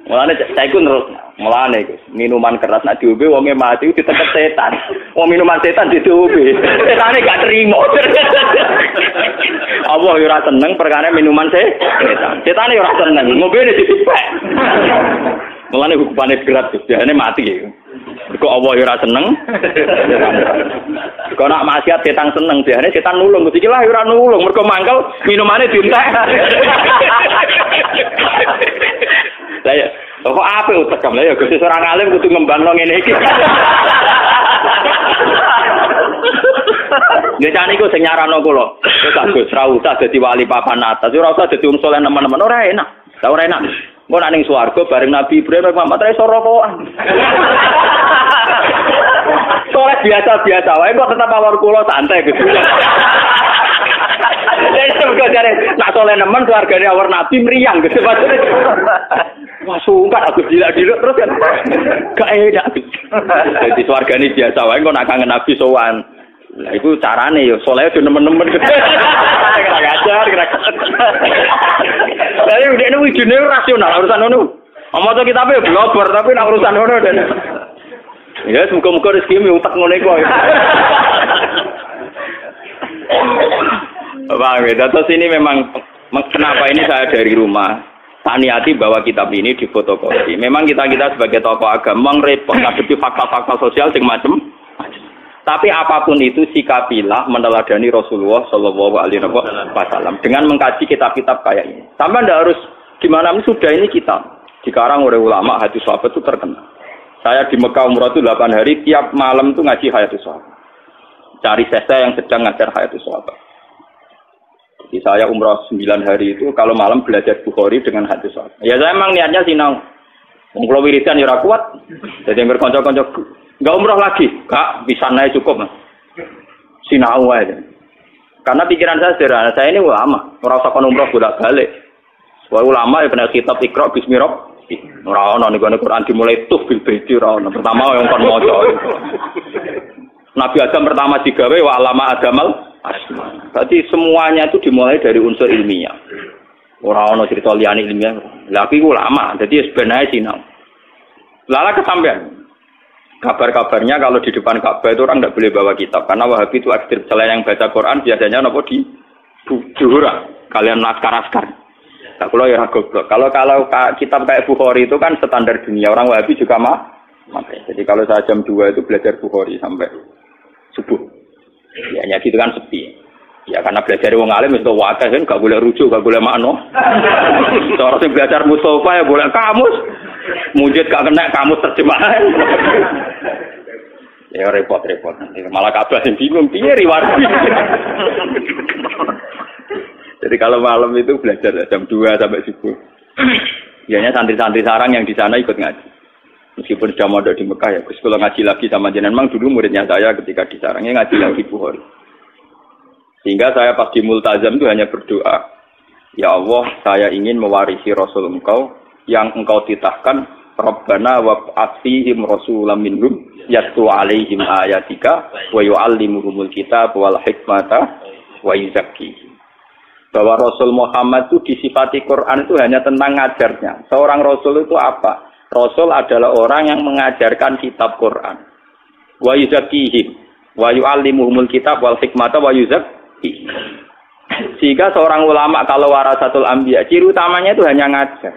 Mulane saiki terus mulane minuman keras nek diombe wonge mati diteket setan. Wong minuman setan diombe. Setane gak trimo. Allah yo ora seneng perkara minuman setan. Setane yo ora seneng. Ngombene dipek. Mulane hukumane berat jane mati ya. Kok Allah yo ora seneng. Kok nak maksiat setan seneng, jane setan nulung. Iki lah yo ora nulung, mergo mangkel minumane dientek. Lah ya, kok ape utekam lah ya Gusti ora ngalim kudu ngembangno ngene iki. Nek jane iku sing nyarano kula, wis Gus ra usah dadi wali papan atas, ora usah dadi wong saleh nemen-nemen, ora enak. Lah ora enak. Engko nek ning swarga bareng Nabi Ibrahim Muhammad ra iso rokokan. Soalnya biasa-biasa wae kok tetap awar kula santai Gus. Jadi semoga jare nak soleh nemen keluargane awar Nabi meriang Gus. Wah sungkan aku dilak-diluk terus kan. Gak enak. Jadi keluargane biasa wae kok nak kangen Nabi sowan. Lah iku carane yo soleh yo nemen-nemen. Kira ngajar, kira. Lah yo dekne wijine rasional urusan ngono. Maca kitabe blobor tapi nak urusan ngono den. Ya muga-muga rezeki mi utek ngono iku. Bang, terus ini memang kenapa ini saya dari rumah niati bahwa kitab ini difotokopi. Memang kita sebagai tokoh agama repot ngadepi fakta-fakta sosial sing macem. Tapi apapun itu sikapilah meneladani Rasulullah Shallallahu Alaihi Wasallam dengan mengkaji kitab-kitab kayak ini. Sampai anda harus gimana sudah ini kitab dikarang oleh ulama hadis sahabat itu terkenal. Saya di Mekah umrah itu 8 hari tiap malam itu ngaji hadis sahabat. Cari sesa yang sedang ngajar hadis sahabat. Jadi saya umrah 9 hari itu kalau malam belajar Bukhari dengan hadis sahabat. Ya saya emang niatnya sinau. Kalau wiridan ya ora kuat. Jadi yang berkonco-konco enggak umrah lagi, Kak, bisa naik cukup, Mas. Sinau aja. Karena pikiran saya sederhana, saya ini ulama, ora usah kon umrah bolak-balik. Wah ulama ya kena kitab Iqra bismillah. Ora ono ning Quran dimulai tuh bil bedi ora ono. Pertama yang kon maca. Nabi Adam pertama digawe wa alama adamal asma. Berarti semuanya itu dimulai dari unsur ilmiah. Ora ono cerita liyane ilmiah. Lah iki ulama, dadi sebenarnya sinau. Lala kesampean. Kabar-kabarnya kalau di depan Ka'bah itu orang tidak boleh bawa kitab karena Wahabi itu ekstrem. Selain yang baca Quran biasanya nopo di juhura kalian naskar-naskar. Nah, kalau ya goblok. Kalau kitab kayak Bukhari itu kan standar dunia, orang Wahabi juga mati. Jadi kalau saya jam 2 itu belajar Bukhari sampai subuh. Ya hanya gitu kan sepi. Ya karena belajar wong alim itu wadah kan gak boleh rujuk, gak boleh makno. Orang yang belajar Mustafa ya boleh kamus. Mujid gak kena kamus terjemahan. Ya repot-repot. Malah kabeh sing bingung piye riwayat. Jadi kalau malam itu belajar jam 2 sampai subuh. Biasanya santri-santri sarang yang di sana ikut ngaji. Meskipun sudah mondok di Mekah ya, Gus kalau ngaji lagi sama jenengan memang dulu muridnya saya ketika di sarangnya ngaji lagi Bukhari. Sehingga saya pas di Multazam itu hanya berdoa, ya Allah, saya ingin mewarisi Rasul Engkau yang Engkau titahkan, Rabbana wab'ats fihim rasulam minhum yatlu 'alaihim ayatika wa yu'allimuhumul kitab wal hikmata wa yuzakkihim. Bahwa Rasul Muhammad itu disifati Quran itu hanya tentang ngajarnya. Seorang Rasul itu apa? Rasul adalah orang yang mengajarkan kitab Quran. Wa yuzakkihim wa yu'allimuhumul kitab wal hikmata wa yuzakkihim. Sehingga seorang ulama kalau warasatul anbiya ciri utamanya itu hanya ngajar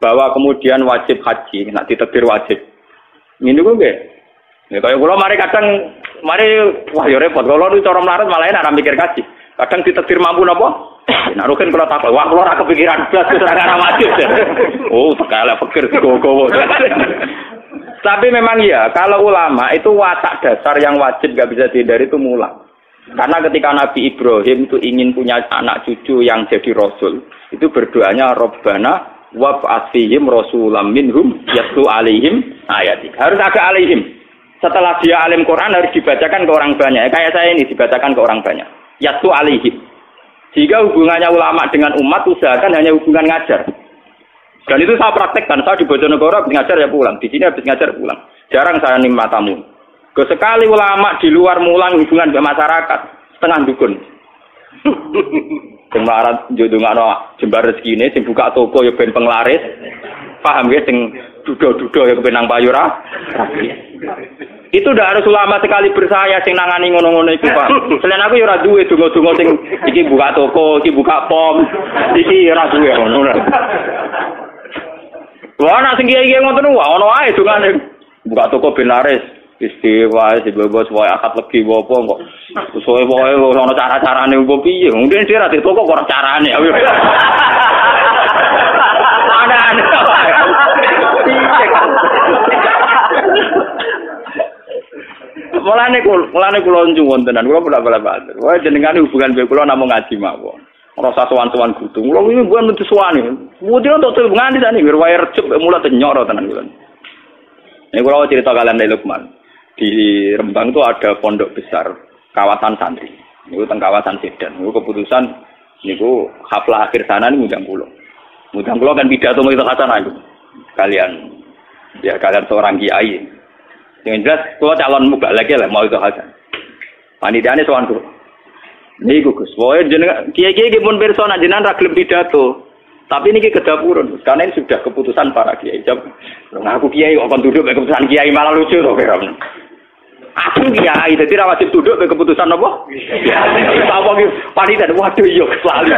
bahwa kemudian wajib haji nak ditetir wajib ini kok nggih ya kaya kula mari kadang wah ya repot kalau nu cara melarat malah enak mikir kaji kadang ditetir mampu napa nek rugen kula takok wah kula ora kepikiran blas wis ora wajib oh sekali pikir gowo-gowo tapi memang ya kalau ulama itu watak dasar yang wajib enggak bisa dihindari itu mulang. Karena ketika Nabi Ibrahim itu ingin punya anak cucu yang jadi rasul, itu berdoanya Rabbana wab'ats fihim rasulam minhum yatlu 'alaihim ayatik. Harus ada alaihim. Setelah dia alim Quran harus dibacakan ke orang banyak. Kayak saya ini dibacakan ke orang banyak. Yatlu 'alaihim. Jika hubungannya ulama dengan umat usahakan hanya hubungan ngajar. Dan itu saya praktekkan. Saya di Bojonegoro habis ngajar ya pulang. Di sini habis ngajar pulang. Jarang saya nimmat tamu. Sekali ulama di luar mulang hubungan dengan masyarakat setengah dukun. Sing marat njundungano jembar rezekine sing buka toko ya ben penglaris. Paham ya sing dudo-dudo ya kepenang payura. Itu ndak harus ulama sekali bersaya sing nangani ngono-ngono iku, Pak. Selain aku ya ora duwe donga-donga sing iki buka toko, iki buka pom, iki ora duwe ngono. Wah, nek sing kiai-kiai ngoten wae ono ae dongane. Buka toko ben laris. Istiwa si bebas wae akad legi apa kok suwe wae ono cara-carane opo piye mungkin dia ra toko kok carane ana mulane kula njung wonten kula bola-bali wae jenengan hubungan bae kula namung ngaji mawon rasa sowan-sowan kudu kula iki mbuhan metu suwane mudi untuk nganti tani wae recep mulai tenyoro tenan kula nek kula cerita kalian dari Lukman. Di Rembang itu ada pondok besar kawasan santri. Niku teng kawasan Sedan. Niku keputusan niku haflah akhir sana niku ngundang kula. Ngundang kula kan pidato itu hasanah itu. Kalian seorang kiai. Yang jelas kula calon mubalek lah mau itu hasan. Panitiane sowan kula. Niku Gus, wae jenengan kiai-kiai pun pirsa nek jenengan ra gelem pidato. Tapi ini kedapurun, karena ini sudah keputusan para kiai. Nah, aku kiai kok kon duduk keputusan kiai malah lucu to, Pak. Aku kiai, jadi ra wajib duduk keputusan apa? Kiai. Apa iki panitia waduh yo selalu.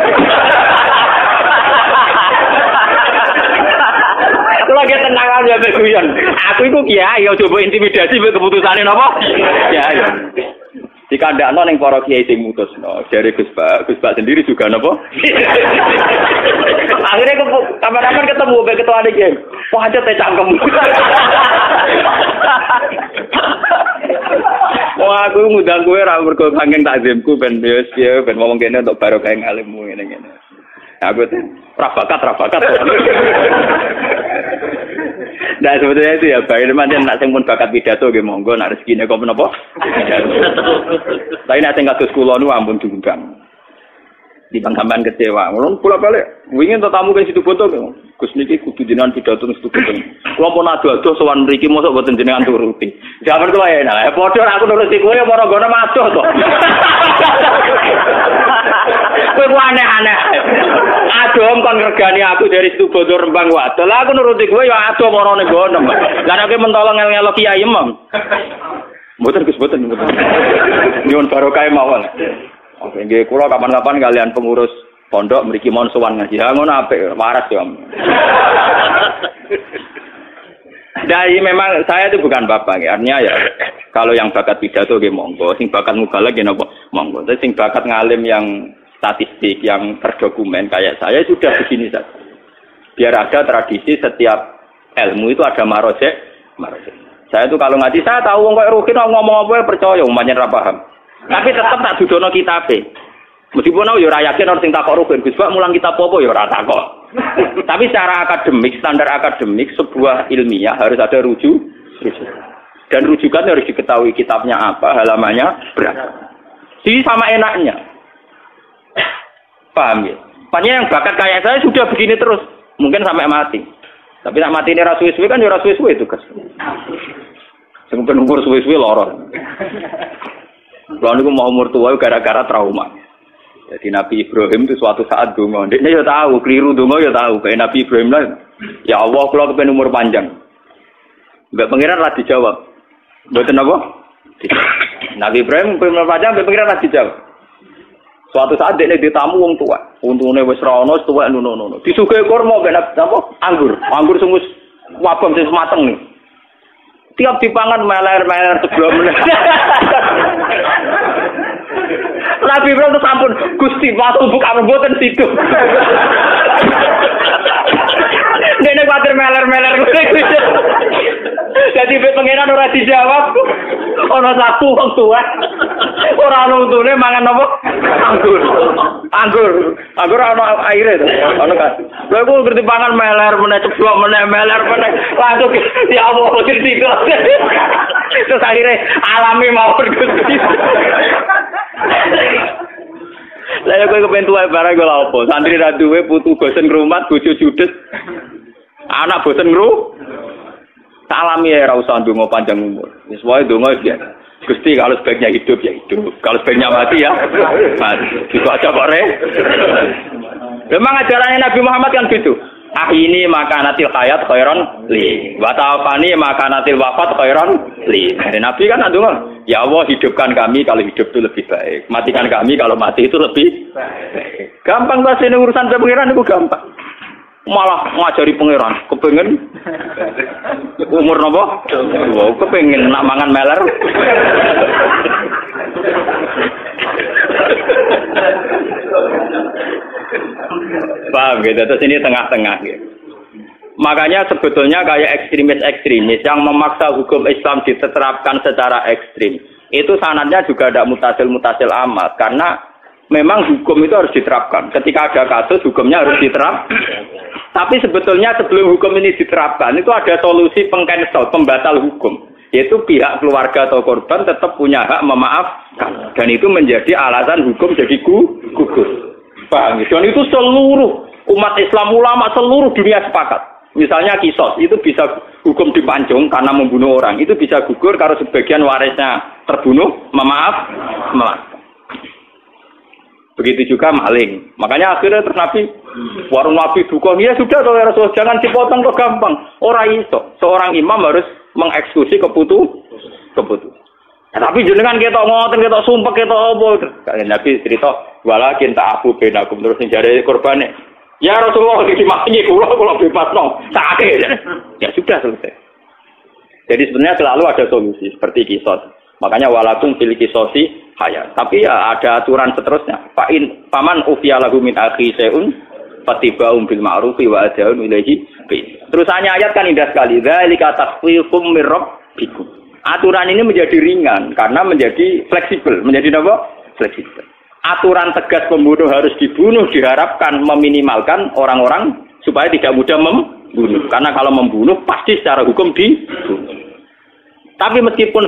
Aku lagi tenang Tangan ya guyon. Aku iku kiai aja mbok intimidasi mbek keputusane napa? Kiai. Dikandakno ning para kiai sing mutusno. Jare Gus Pak sendiri juga napa? Akhirnya kapan-kapan ketemu mbek ketua kiai. Wah, aja teh cangkem. Wah, aku ngundang kowe ra mergo saking takzimku ben wis piye ben ngomong kene untuk barokah ngalimmu ngene-ngene. Aku rabakat. Nah sebetulnya itu ya baik teman nak sing pun bakat pidato nggih monggo nak rezekine kok menapa. Tapi nak sing kados kula nu ampun diundang. Di bangkaman kecewa. Mulun kula balik wingi entuk tamu ke situ foto Gus niki kudu jenengan pidato nang situ foto. Kula pun ado-ado sowan mriki mosok boten jenengan turuti. Jaman kula ya nah padha aku nuruti kowe ora ngono madoh to. Kowe aneh-aneh. Adom kon ngergani aku dari situ bodo Rembang wadol. Lah aku nuruti kowe ya adom ora ning ngono. Lah nek mentolo ngel-ngelo kiai emang. Mboten Gus mboten. Nyuwun barokah mawon. Oke, nggih kula kapan-kapan kalian pengurus pondok mriki mon sowan ngaji. Ha ngono apik waras ya. Dari memang saya itu bukan bapak ya. Artinya ya kalau yang bakat pidato nggih monggo, sing bakat mubalagh nggih napa monggo. Tapi sing bakat ngalim yang statistik yang terdokumen kayak saya sudah begini saja. Biar ada tradisi setiap ilmu itu ada marojek. Saya itu kalau ngaji saya tahu wong kok rukin ngomong apa percaya umpamane ra paham. Tapi tetap tak dudono kitabe. Meskipun aku ya ora yakin orang sing takok rugen Gus Pak mulang kitab apa ya ora takok. Tapi secara akademik, standar akademik sebuah ilmiah harus ada rujuk. Dan rujukan harus diketahui kitabnya apa, halamannya berapa. Jadi sama enaknya. Paham ya? Makanya yang bakat kayak saya sudah begini terus, mungkin sampai mati. Tapi nak mati ini ra suwe-suwe kan ya ra suwe-suwe itu Gus. Sing umur suwe-suwe lara. Kalau niku mau umur tua gara-gara trauma. Jadi Nabi Ibrahim itu suatu saat donga. Dia ya tahu, keliru donga ya tahu. Kayak Nabi Ibrahim lah. Ya Allah, kalau kepen umur panjang. Mbak pengiran lah dijawab. Mboten apa? Nabi Ibrahim umur panjang, mbak pengiran lah dijawab. Suatu saat dia ditamu wong tua. Untune wis ra ono, tuwek ngono. Disuguhi kurma ben apa? Anggur. Anggur sing wis wabam sing mateng nih. Tiap dipangan meler-meler sebelum Nabi Ibrahim itu sampun Gusti waktu buka rembutan situ. Dene kuatir meler-meler. Jadi pengiran ora dijawab. Ana satu wong tuwa. Ora ono untune mangan apa? Anggur ana aire to. Ono kan. Lha ku ngerti pangan meler meneh ceblok meneh meler meneh. Langsung ya Allah Gusti. Terus akhirnya alami mawon Gusti. Lah kowe kepen tuwa barang kok lha opo? Santri ra duwe putu bosen ngrumat, bojo judes. Anak bosen ngru. Salami ya ora usah ndonga panjang umur. Wis wae ndonga ya. Gusti kalau sebaiknya hidup ya hidup. Kalau sebaiknya mati ya mati. Itu aja kok re. Memang ajarannya Nabi Muhammad kan gitu. Ini makanatil hayat khairan li. Wa ta'afani makanatil wafat khairan li. Dari Nabi kan ndonga, ya Allah hidupkan kami kalau hidup itu lebih baik. Matikan kami kalau mati itu lebih baik. Gampang bahasa ini urusan pengiran itu gampang. Malah ngajari pangeran, kepengen umur napa? Wow, kepengen nak mangan meler. Paham gitu, terus ini tengah-tengah gitu. Makanya sebetulnya kayak ekstremis-ekstremis yang memaksa hukum Islam diterapkan secara ekstrim. Itu sanadnya juga ada mutasil amat, karena memang hukum itu harus diterapkan. Ketika ada kasus, hukumnya harus diterapkan. Tapi sebetulnya sebelum hukum ini diterapkan, itu ada solusi pengcancel, pembatal hukum. Yaitu pihak keluarga atau korban tetap punya hak memaafkan. Dan itu menjadi alasan hukum jadi gugur. Paham? Dan itu seluruh umat Islam, ulama seluruh dunia sepakat. Misalnya kisos, itu bisa hukum dipancung karena membunuh orang. Itu bisa gugur kalau sebagian warisnya terbunuh, memaafkan. Begitu juga maling. Makanya akhirnya terus Nabi, warung Nabi dukung, ya sudah kalau Rasul jangan dipotong kok gampang. Orang iso, seorang imam harus mengeksekusi keputusan. Nah, tapi jenengan ketok ngoten, ketok sumpek, ketok apa? Nabi cerita, walakin ta'afu bainakum terus njare korbane. Ya Rasulullah dimaki kalau bebas no, sakit. Ya sudah selesai. Jadi sebenarnya selalu ada solusi seperti kisos. Makanya walakum fil kisosi hayat. Tapi ya ada aturan seterusnya. Paman ufiya lahu min akhi syai'un fatiba'um bil ma'rufi wa ad'un ilaihi. Terusannya ayat kan indah sekali. Dzalika takhfifum mir rabbikum. Aturan ini menjadi ringan karena menjadi fleksibel. Menjadi apa? Fleksibel. Aturan tegas pembunuh harus dibunuh diharapkan meminimalkan orang-orang supaya tidak mudah membunuh. Karena kalau membunuh pasti secara hukum dibunuh. Tapi meskipun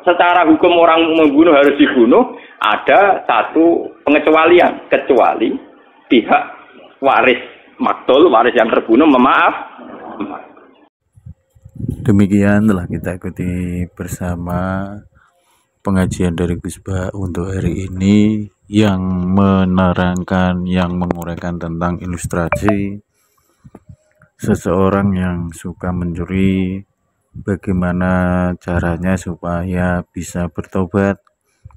secara hukum orang membunuh harus dibunuh, ada satu pengecualian, kecuali pihak waris maktul, waris yang terbunuh memaaf. Demikian telah kita ikuti bersama pengajian dari Gus Ba untuk hari ini yang menerangkan, yang menguraikan tentang ilustrasi seseorang yang suka mencuri, bagaimana caranya supaya bisa bertobat,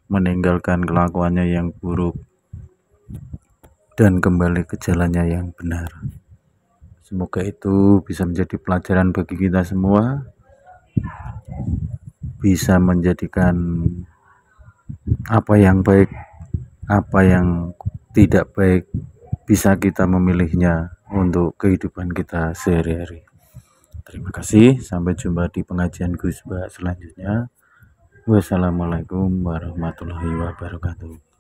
meninggalkan kelakuannya yang buruk dan kembali ke jalannya yang benar. Semoga itu bisa menjadi pelajaran bagi kita semua, bisa menjadikan apa yang baik, apa yang tidak baik, bisa kita memilihnya untuk kehidupan kita sehari-hari. Terima kasih, sampai jumpa di pengajian Gus Ba selanjutnya. Wassalamualaikum warahmatullahi wabarakatuh.